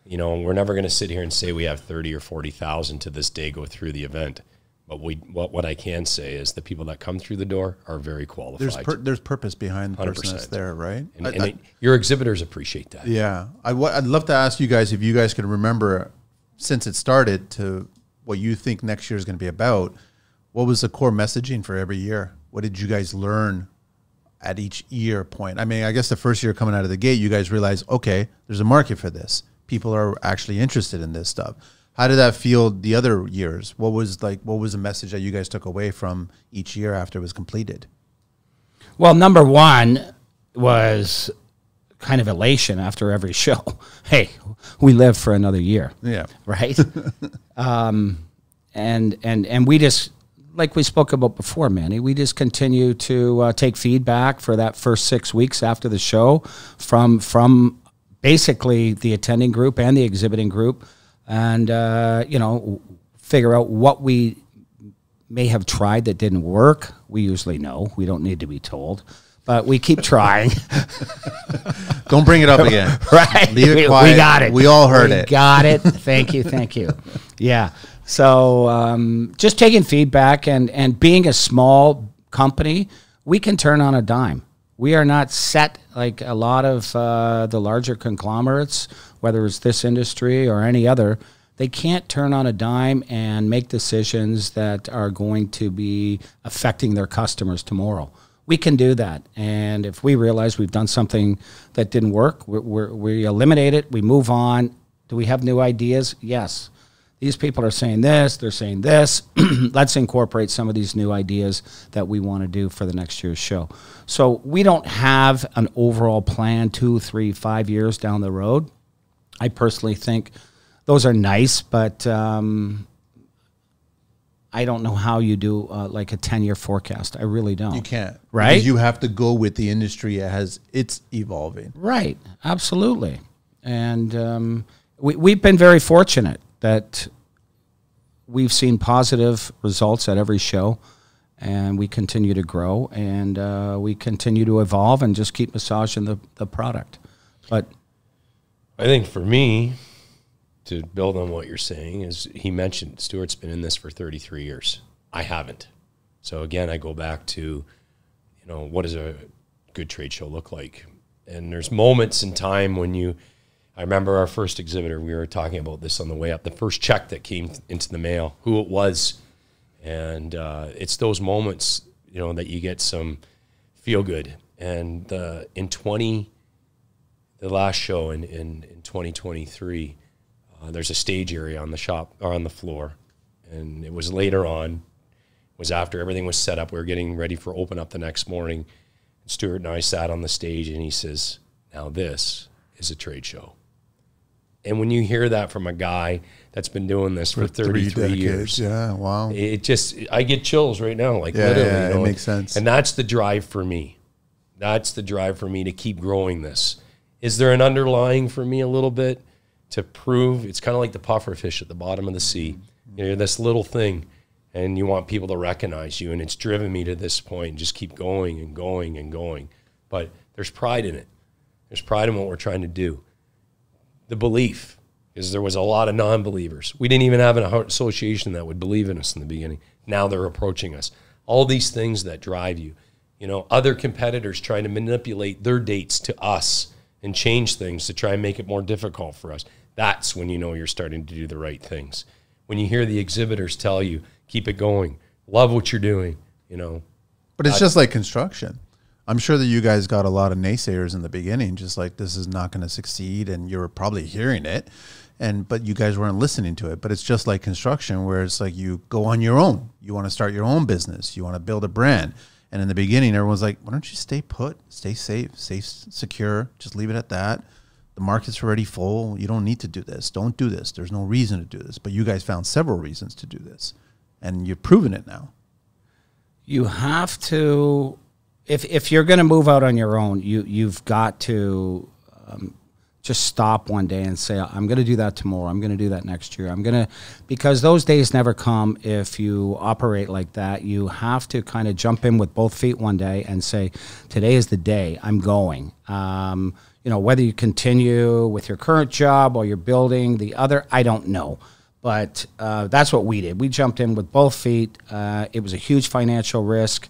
You know, we're never going to sit here and say we have 30 or 40,000 to this day go through the event. But what I can say is the people that come through the door are very qualified. There's purpose behind the person 100%. that's there, right? And your exhibitors appreciate that. Yeah. I'd love to ask you guys if you guys can remember, since it started, to what you think next year is going to be about. What was the core messaging for every year? What did you guys learn at each year point? I mean, I guess the first year coming out of the gate, you guys realized, okay, there's a market for this. People are actually interested in this stuff. How did that feel the other years? What was the message that you guys took away from each year after it was completed? Well, number one was kind of elation after every show. Hey, we live for another year. Yeah. Right? And we just, like we spoke about before, Manny, we just continue to take feedback for that first 6 weeks after the show from basically the attending group and the exhibiting group, and figure out what we may have tried that didn't work. We usually know. We don't need to be told. But we keep trying. Don't bring it up again. Right. Leave it quiet. We got it. We all heard it. Got it. Thank you. Yeah. So just taking feedback and being a small company, we can turn on a dime. We are not set like a lot of the larger conglomerates, whether it's this industry or any other. They can't turn on a dime and make decisions that are going to be affecting their customers tomorrow. We can do that. And if we realize we've done something that didn't work, we eliminate it, we move on. Do we have new ideas? Yes. These people are saying this, they're saying this. Let's incorporate some of these new ideas that we want to do for the next year's show. So we don't have an overall plan 2, 3, 5 years down the road. I personally think those are nice, but I don't know how you do like a 10-year forecast. I really don't. You can't. Right? Because you have to go with the industry as it's evolving. Right. Absolutely. And we've been very fortunate that we've seen positive results at every show, and we continue to grow, and we continue to evolve and just keep massaging the product. But I think for me, to build on what you're saying, is he mentioned Stuart's been in this for 33 years. I haven't. So again, I go back to, you know, what does a good trade show look like? And there's moments in time when I remember our first exhibitor, we were talking about this on the way up, the first check that came into the mail, who it was. And it's those moments, you know, that you get some feel good. And the last show in 2023, there's a stage area on the shop, or on the floor. And it was later on, it was after everything was set up. We were getting ready for open up the next morning. Stuart and I sat on the stage, and he says, now this is a trade show. And when you hear that from a guy that's been doing this for 33 years, yeah, wow, it just, I get chills right now, like literally. Yeah, you know, it makes sense. And that's the drive for me. That's the drive for me to keep growing this. Is there an underlying for me a little bit to prove? It's kind of like the puffer fish at the bottom of the sea. You know, this little thing, and you want people to recognize you, and it's driven me to this point, and just keep going and going and going. But there's pride in it. There's pride in what we're trying to do. The belief, is there was a lot of non-believers. We didn't even have an association that would believe in us in the beginning. Now they're approaching us. All these things that drive you. You know, other competitors trying to manipulate their dates to us and change things to try and make it more difficult for us. That's when you know you're starting to do the right things. When you hear the exhibitors tell you, keep it going, love what you're doing, you know. But it's just like construction. I'm sure that you guys got a lot of naysayers in the beginning, just like this is not going to succeed, and you were probably hearing it, but you guys weren't listening to it. But it's just like construction, where it's like you go on your own. You want to start your own business. You want to build a brand. And in the beginning, everyone's like, why don't you stay put, stay safe, secure, just leave it at that. The market's already full. You don't need to do this. Don't do this. There's no reason to do this. But you guys found several reasons to do this, and you've proven it now. You have to, if you're going to move out on your own, you've got to just stop one day and say, I'm going to do that tomorrow. I'm going to do that next year. Because those days never come if you operate like that. You have to kind of jump in with both feet one day and say, today is the day. I'm going. You know, whether you continue with your current job or you're building the other, I don't know. But that's what we did. We jumped in with both feet. It was a huge financial risk,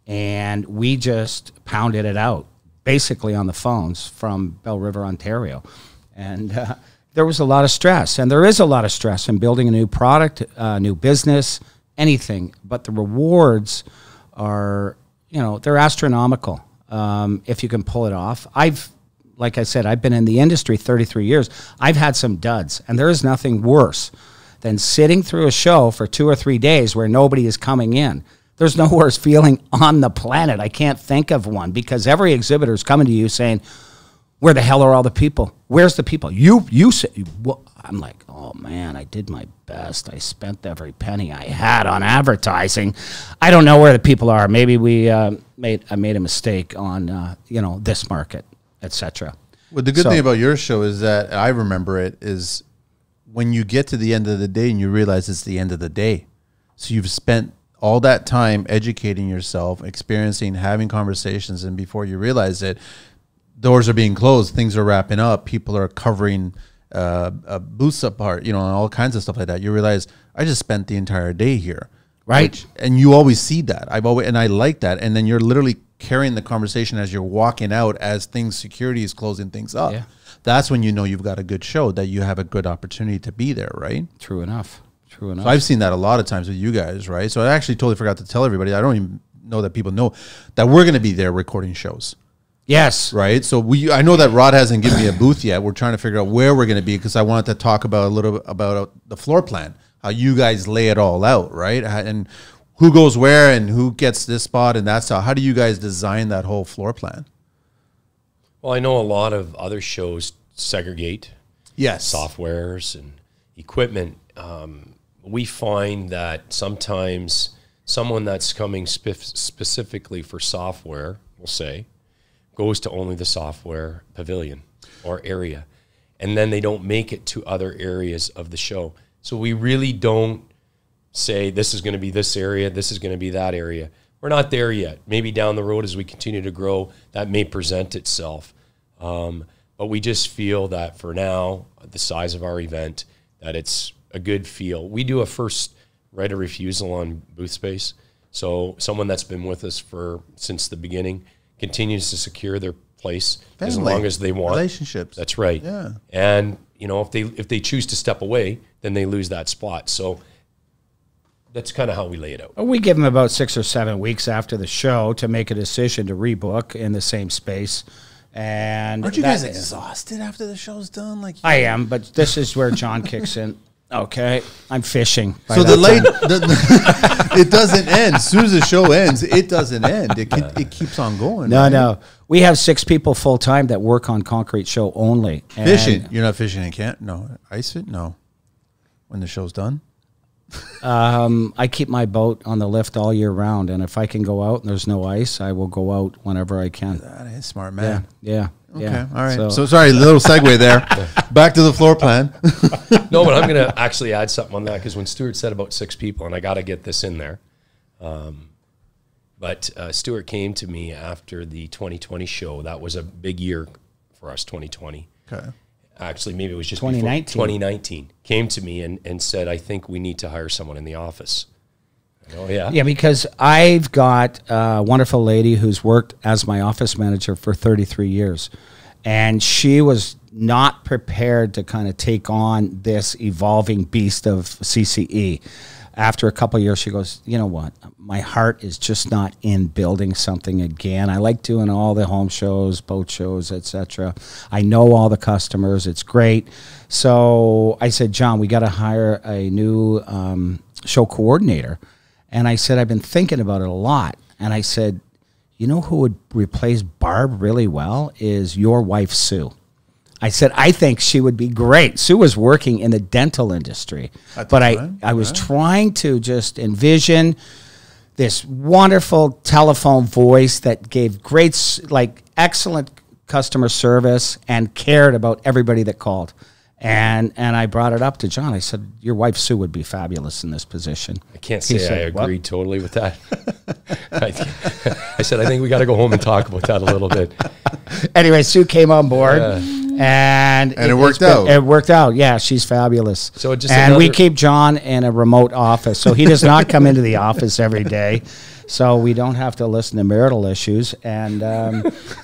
and we just pounded it out, basically on the phones from Bell River, Ontario. And there was a lot of stress, and there is a lot of stress in building a new product, new business, anything. But the rewards are, you know, they're astronomical if you can pull it off. Like I said, I've been in the industry 33 years. I've had some duds, and there is nothing worse than sitting through a show for 2 or 3 days where nobody is coming in. There's no worse feeling on the planet. I can't think of one, because every exhibitor is coming to you saying, where the hell are all the people? Where's the people? You say, well, I'm like, oh man, I did my best. I spent every penny I had on advertising. I don't know where the people are. Maybe I made a mistake on you know, this market, etc. Well, the good thing about your show is that I remember it is when you get to the end of the day and you realize it's the end of the day. So you've spent all that time educating yourself, experiencing, having conversations, and before you realize it, doors are being closed, things are wrapping up, people are covering booths apart, you know, and all kinds of stuff like that. You realize, I just spent the entire day here. Right. And you always see that. And I like that. And then you're literally carrying the conversation as you're walking out, as security is closing things up. Yeah. That's when you know you've got a good show, that you have a good opportunity to be there, right? True enough. True enough. So I've seen that a lot of times with you guys, right? So I actually totally forgot to tell everybody. I don't even know that people know that we're going to be there recording shows. Yes. Right. So I know that Rod hasn't given me a booth yet. We're trying to figure out where we're going to be, because I wanted to talk about a little bit about the floor plan, how you guys lay it all out, right? And who goes where and who gets this spot and that stuff. How do you guys design that whole floor plan? Well, I know a lot of other shows segregate softwares and equipment. We find that sometimes someone that's coming specifically for software, we'll say, goes to only the software pavilion or area, and then they don't make it to other areas of the show. So we really don't say this is going to be this area, this is going to be that area. We're not there yet. Maybe down the road as we continue to grow, that may present itself. But we just feel that for now, the size of our event, that it's a good feel. We do a first right of refusal on booth space. So someone that's been with us since the beginning continues to secure their place as long as they want. Relationships. That's right. Yeah. And you know, if they choose to step away, then they lose that spot. So that's kind of how we lay it out. We give them about 6 or 7 weeks after the show to make a decision to rebook in the same space. And aren't you guys exhausted after the show's done? Like I am, but this is where John kicks in. Okay, I'm fishing. So it doesn't end. As soon as the show ends, it doesn't end. It keeps on going. No, right? No. We have 6 people full time that work on Concrete Show only. Fishing? You're not fishing in camp? No. Ice it? No. When the show's done? I keep my boat on the lift all year round, and if I can go out and there's no ice, I will go out whenever I can. That is smart, man. Yeah. Okay, yeah. all right. So sorry, little segue there. Back to the floor plan. No, but I'm going to actually add something on that, because when Stuart said about 6 people, and I got to get this in there, but Stuart came to me after the 2020 show. That was a big year for us, 2020. Okay. Actually, maybe it was just 2019. 2019. Came to me and said, I think we need to hire someone in the office. Oh, yeah? Yeah, because I've got a wonderful lady who's worked as my office manager for 33 years. And she was not prepared to kind of take on this evolving beast of CCE. After a couple of years, she goes, you know what? My heart is just not in building something again. I like doing all the home shows, boat shows, etc. I know all the customers. It's great. So I said, John, we got to hire a new show coordinator. And I said, I've been thinking about it a lot. And I said, you know who would replace Barb really well is your wife, Sue. I said, I think she would be great. Sue was working in the dental industry. But I was trying to just envision this wonderful telephone voice that gave great, like, excellent customer service and cared about everybody that called. And I brought it up to John. I said, your wife, Sue, would be fabulous in this position. I can't say I agree totally with that. I said, I think we got to go home and talk about that a little bit. Anyway, Sue came on board. Yeah. And it worked out. It worked out. Yeah, she's fabulous. So just and we keep John in a remote office. So he does not come into the office every day. So we don't have to listen to marital issues. And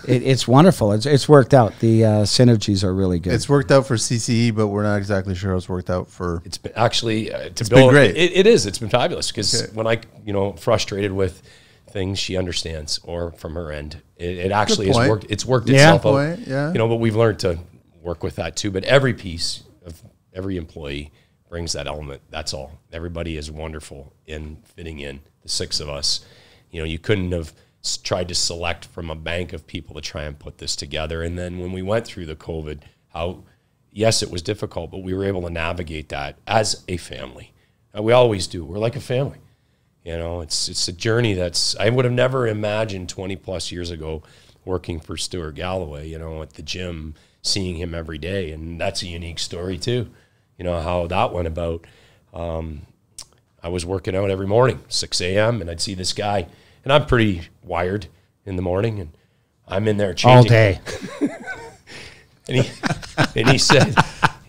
it's wonderful. It's worked out. The synergies are really good. It's worked out for CCE, but we're not exactly sure it's worked out for... It's been actually... it's been great. It is. It's been fabulous. Because when I, frustrated with things, she understands, or from her end. It actually has worked. It's worked itself out. Yeah. But we've learned to work with that too. But every piece of every employee brings that element. That's all. Everybody is wonderful in fitting in. The 6 of us. You couldn't have tried to select from a bank of people to try and put this together. And then when we went through the COVID, yes, it was difficult, but we were able to navigate that as a family. We always do. We're like a family. It's a journey I would have never imagined 20 plus years ago working for Stuart Galloway, at the gym, seeing him every day. And that's a unique story too, how that went about. I was working out every morning, 6 a.m., and I'd see this guy. And I'm pretty wired in the morning, and I'm in there changing. All day. and he said...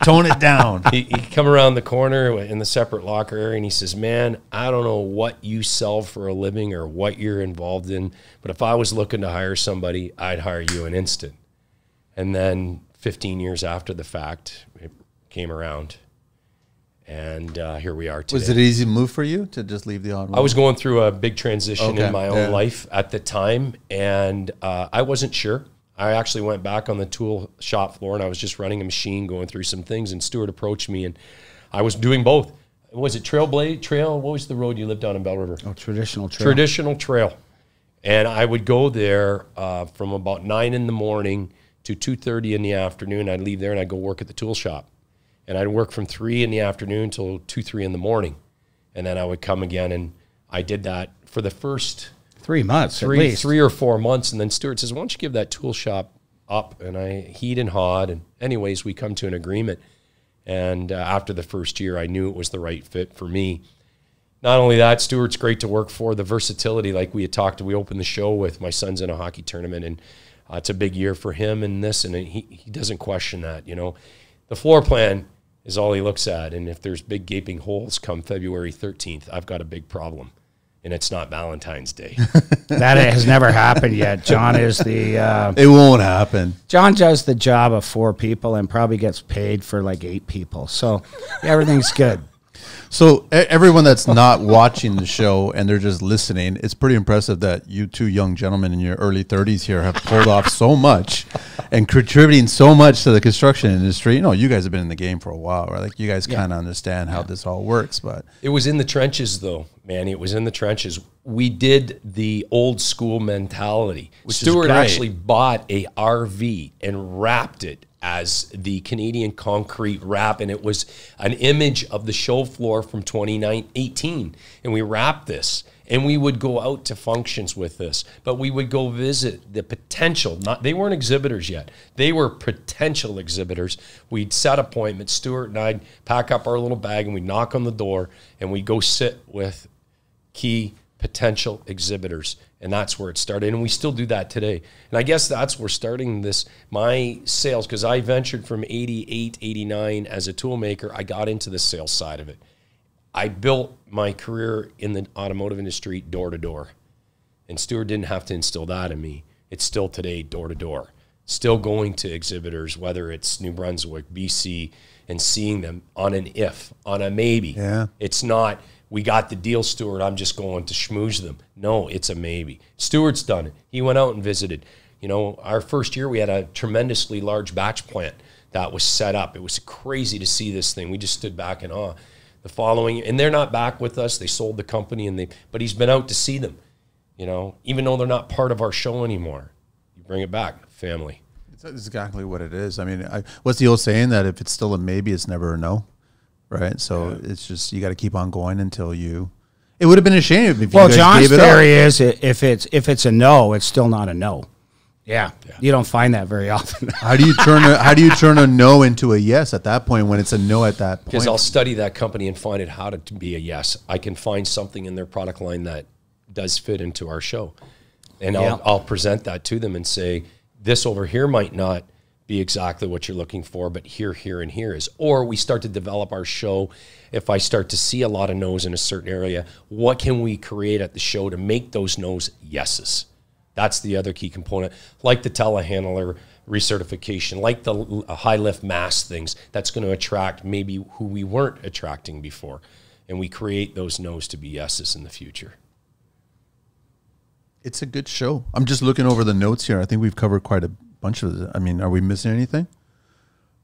Tone it down. He come around the corner in the separate locker area, and he says, man, I don't know what you sell for a living or what you're involved in, but if I was looking to hire somebody, I'd hire you an instant. And then 15 years after the fact, it came around. And here we are today. Was it an easy move for you to just leave the odd one? I was going through a big transition in my own life at the time, and I wasn't sure. I actually went back on the tool shop floor, and I was just running a machine, going through some things, and Stuart approached me, and I was doing both. Was it Trail? What was the road you lived on in Bell River? Oh, Traditional Trail. Traditional Trail. And I would go there from about 9 in the morning to 2:30 in the afternoon. I'd leave there, and I'd go work at the tool shop. And I'd work from 3 in the afternoon till 2, 3 in the morning. And then I would come again, and I did that for the first 3 months, at 3 or 4 months. And then Stuart says, why don't you give that tool shop up? And I heed and hawed. And anyways, we come to an agreement. And after the first year, I knew it was the right fit for me. Not only that, Stuart's great to work for. The versatility, like we had talked, we opened the show with my son's in a hockey tournament, and it's a big year for him and this, and he doesn't question that, you know. The floor plan is all he looks at, and if there's big gaping holes come February 13th, I've got a big problem, and it's not Valentine's Day. That has never happened yet. John is the... it won't happen. John does the job of 4 people and probably gets paid for like 8 people, so everything's good. So everyone that's not watching the show and they're just listening, it's pretty impressive that you two young gentlemen in your early 30s here have pulled off so much and contributing so much to the construction industry. You know, you guys have been in the game for a while, right? Like you guys kind of understand how this all works. But it was in the trenches, though, man. It was in the trenches. We did the old school mentality. Stuart actually bought a RV and wrapped it as the Canadian Concrete wrap, and it was an image of the show floor from 2018. And we wrapped this, and we would go out to functions with this, but we would go visit the potential. They weren't exhibitors yet. They were potential exhibitors. We'd set appointments. Stuart and I'd pack up our little bag, and we'd knock on the door, and we'd go sit with key potential exhibitors, and that's where it started, and we still do that today. And I guess that's where starting this, my sales, because I ventured from 88, 89 as a tool maker. I got into the sales side of it. I built my career in the automotive industry door to door, and Stuart didn't have to instill that in me. It's still today door to door, still going to exhibitors, whether it's New Brunswick, BC, and seeing them on an if, on a maybe. Yeah. It's not, we got the deal, Stuart, I'm just going to schmooze them. No, it's a maybe. Stuart's done it. He went out and visited. You know, our first year we had a tremendously large batch plant that was set up. It was crazy to see this thing. We just stood back in awe. The following, and they're not back with us. They sold the company, but he's been out to see them, you know, even though they're not part of our show anymore. You bring it back, family. It's exactly what it is. I mean, what's the old saying that if it's still a maybe, it's never a no? Right, so it's just you got to keep on going until you. It would have been a shame if you guys John's gave it theory is if it's a no, it's still not a no. Yeah, you don't find that very often. How do you turn a no into a yes at that point when it's a no at that point? Because I'll study that company and find it how to be a yes. I can find something in their product line that does fit into our show, and I'll present that to them and say this over here might not be exactly what you're looking for, but here, and here is. Or we start to develop our show. If I start to see a lot of no's in a certain area, what can we create at the show to make those no's yeses? That's the other key component, like the telehandler recertification, like the high lift mass things, that's going to attract maybe who we weren't attracting before. And we create those no's to be yeses in the future. It's a good show. I'm just looking over the notes here. I think we've covered quite a bunch of it. I mean, are we missing anything?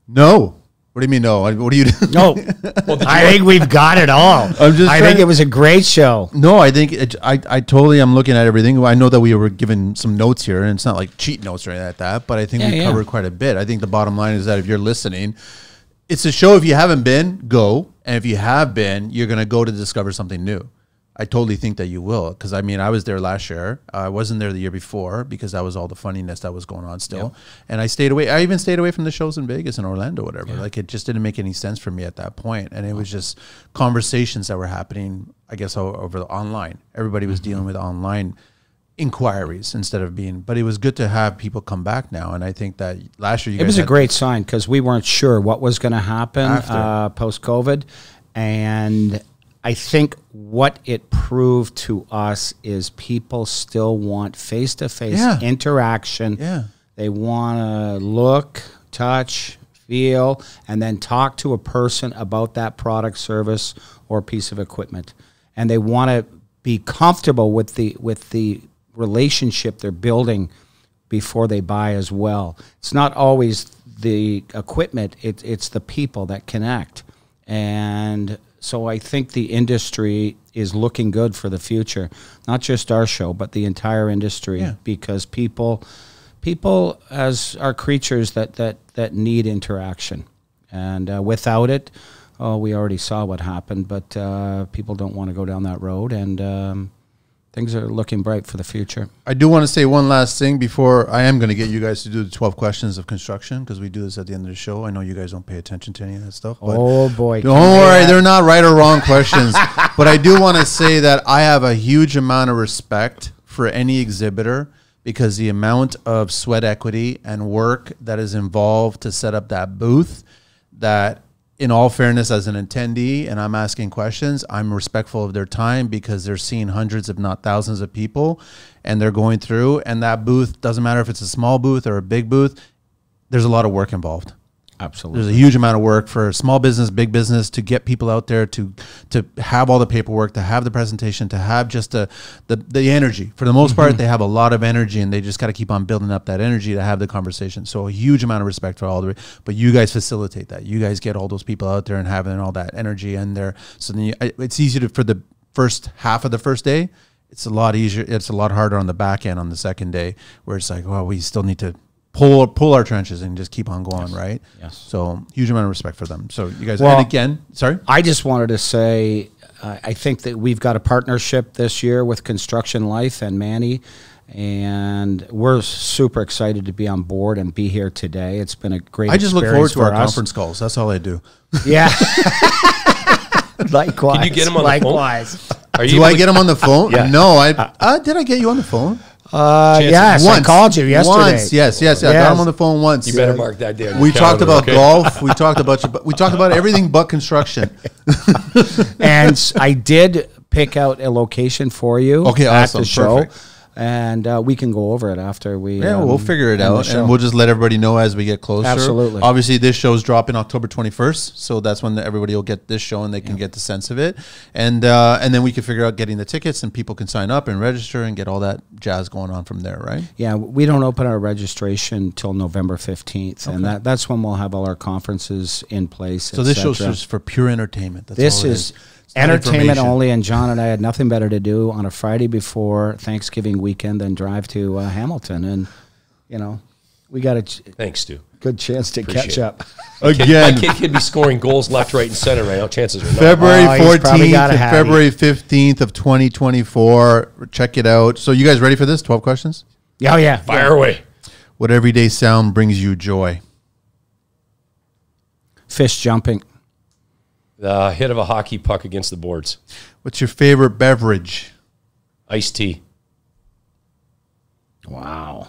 No. What do you mean no? What do you do? No. I think we've got it all. I think it was a great show. No, I think I totally am looking at everything. I know that we were given some notes here, and it's not like cheat notes or anything like that, but I think we covered quite a bit. I think the bottom line is that if you're listening, it's a show. If you haven't been, go. And if you have been, you're going to go to discover something new. I totally think that you will, because I mean, I was there last year. I wasn't there the year before because that was all the funniness that was going on still. And I stayed away. I even stayed away from the shows in Vegas and Orlando, whatever. Like it just didn't make any sense for me at that point. And it was just conversations that were happening, I guess, over the online. Everybody was dealing with online inquiries instead of being, but it was good to have people come back now. And I think that last year, it was a great sign because we weren't sure what was going to happen post-COVID. And I think what it proved to us is people still want face-to-face interaction. Yeah. They want to look, touch, feel, and then talk to a person about that product, service, or piece of equipment. And they want to be comfortable with the relationship they're building before they buy as well. It's not always the equipment, it's the people that connect. And so I think the industry is looking good for the future, not just our show, but the entire industry, because people as are creatures that need interaction, and without it, we already saw what happened. But people don't want to go down that road, and things are looking bright for the future. I do want to say one last thing before I am going to get you guys to do the 12 questions of construction, because we do this at the end of the show. I know you guys don't pay attention to any of that stuff. But Oh, boy. don't worry, they're not right or wrong questions. But I do want to say that I have a huge amount of respect for any exhibitor, because the amount of sweat equity and work that is involved to set up that booth, that in all fairness, as an attendee, and I'm asking questions, I'm respectful of their time, because they're seeing hundreds, if not thousands of people, and they're going through, and that booth, doesn't matter if it's a small booth or a big booth, there's a lot of work involved. Absolutely. There's a huge amount of work for small business, big business, to get people out there, to have all the paperwork, to have the presentation, to have just the energy. For the most part, they have a lot of energy, and they just got to keep on building up that energy to have the conversation. So a huge amount of respect for all the, but you guys facilitate that. You guys get all those people out there and having all that energy in there. So then it's easy to, for the first half of the first day, it's a lot easier. It's a lot harder on the back end on the second day, where it's like, well, we still need to pull our trenches and just keep on going, right? Yes. So huge amount of respect for them. So you guys, Well, and again, sorry? I just wanted to say, I think that we've got a partnership this year with Construction Life and Manny, and we're super excited to be on board and be here today. It's been a great I just look forward to our us. conference calls. That's all I do. Yeah. Likewise. Can you get him on the phone? Likewise. Do I get them on the phone? Yeah. No, did I get you on the phone? Yes, Once. I called you yesterday. Once, yes. I got him on the phone once. You better mark that down. We talked about golf. We talked about everything but construction. And I did pick out a location for you Okay, at awesome. the show. Perfect. And we can go over it after we. Yeah, we'll figure it end the out, show. and we'll just let everybody know as we get closer. Absolutely. Obviously, this show's dropping October 21st, so that's when everybody will get this show and they can get the sense of it, and then we can figure out getting the tickets, and people can sign up and register and get all that jazz going on from there, right? Yeah, we don't open our registration till November 15th, and that's when we'll have all our conferences in place. So this show's just for pure entertainment. That's This all it is It's not entertainment information. only, and John and I had nothing better to do on a Friday before Thanksgiving weekend than drive to Hamilton, and we got a Thanks, Stu. good chance to Appreciate catch it. up. Again. My kid could be scoring goals left, right, and center right now. Chances are not. February Oh, he's probably 14th got a and hattie. February 15th of 2024. Check it out. So you guys ready for this? 12 questions? Oh yeah, Fire away. What everyday sound brings you joy? Fish jumping. The hit of a hockey puck against the boards. What's your favorite beverage? Iced tea. Wow.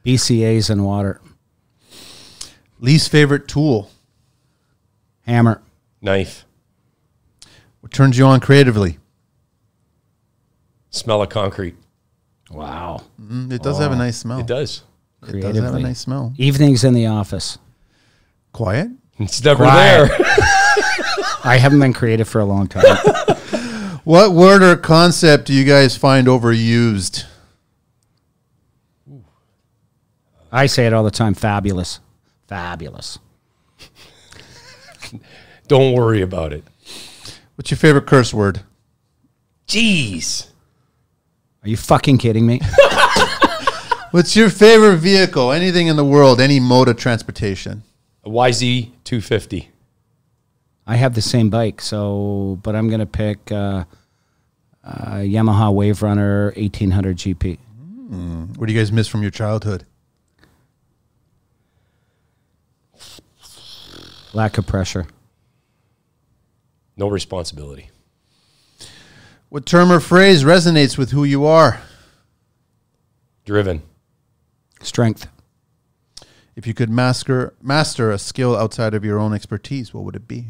BCAs and water. Least favorite tool? Hammer. Knife. What turns you on creatively? Smell of concrete. Wow. It does have a nice smell. It does. It does have a Creatively. nice smell. Evenings in the office. Quiet? It's never Quiet. there. I haven't been creative for a long time. What word or concept do you guys find overused? I say it all the time. Fabulous. Fabulous. Don't worry about it. What's your favorite curse word? Jeez. Are you fucking kidding me? What's your favorite vehicle? Anything in the world, any mode of transportation? A YZ 250. I have the same bike, but I'm going to pick Yamaha Wave Runner 1800 GP. What do you guys miss from your childhood? Lack of pressure. No responsibility. What term or phrase resonates with who you are? Driven. Strength. If you could master a skill outside of your own expertise, what would it be?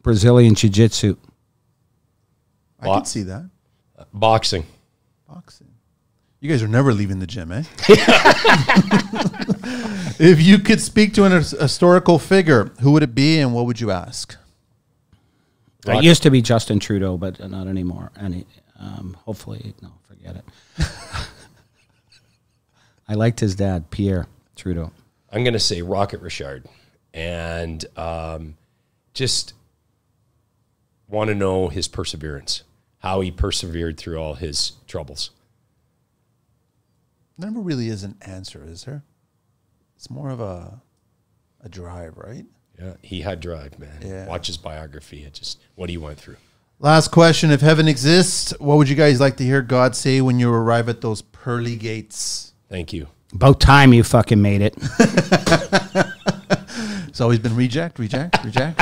Brazilian Jiu-Jitsu. I could see that. Boxing. Boxing. You guys are never leaving the gym, eh? If you could speak to an historical figure, who would it be and what would you ask? It used to be Justin Trudeau, but not anymore. And hopefully, no, forget it. I liked his dad, Pierre Trudeau. I'm going to say Rocket Richard. And just want to know his perseverance, how he persevered through all his troubles. There never really is an answer, is there? It's more of a drive, right? Yeah, he had drive, man. Yeah. Watch his biography. It just what he went through. Last question. If heaven exists, what would you guys like to hear God say when you arrive at those pearly gates? Thank you. About time you fucking made it. It's always been rejected. Okay,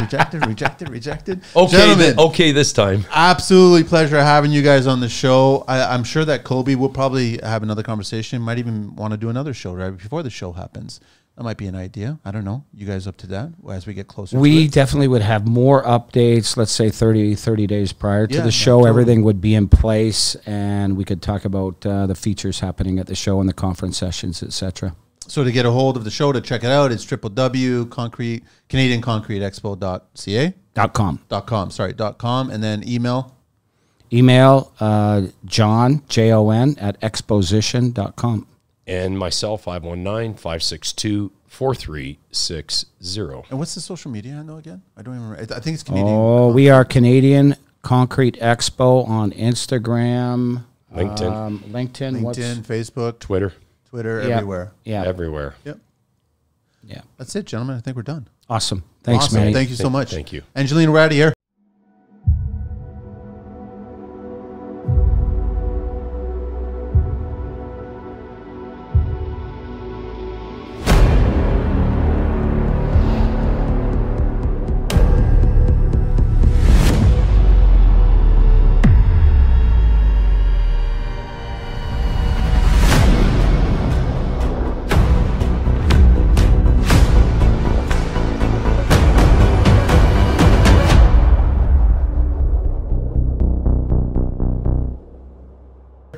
Gentlemen, okay, this time. absolutely pleasure having you guys on the show. I'm sure that Colby will probably have another conversation. Might even want to do another show right before the show happens. That might be an idea. I don't know. You guys up to that as we get closer to We it? definitely would have more updates, let's say 30 days prior to Yeah, the show. totally. Everything would be in place, and we could talk about the features happening at the show and the conference sessions, etc. So to get a hold of the show, to check it out, it's www.CanadianConcreteExpo.ca. .com, and then email. Email Jon, Jon, at exposition.com. And myself, 519-562-4360. And what's the social media handle again? I don't even remember. I think it's Canadian. Oh, we are Canadian Concrete Expo on Instagram, LinkedIn. LinkedIn, Facebook, Twitter. Yeah. everywhere. Yeah. Everywhere. Yep. Yeah. That's it, gentlemen. I think we're done. Awesome. Thanks, Awesome. Manny. Thank you so much. Thank you. Angelina, we're out of here.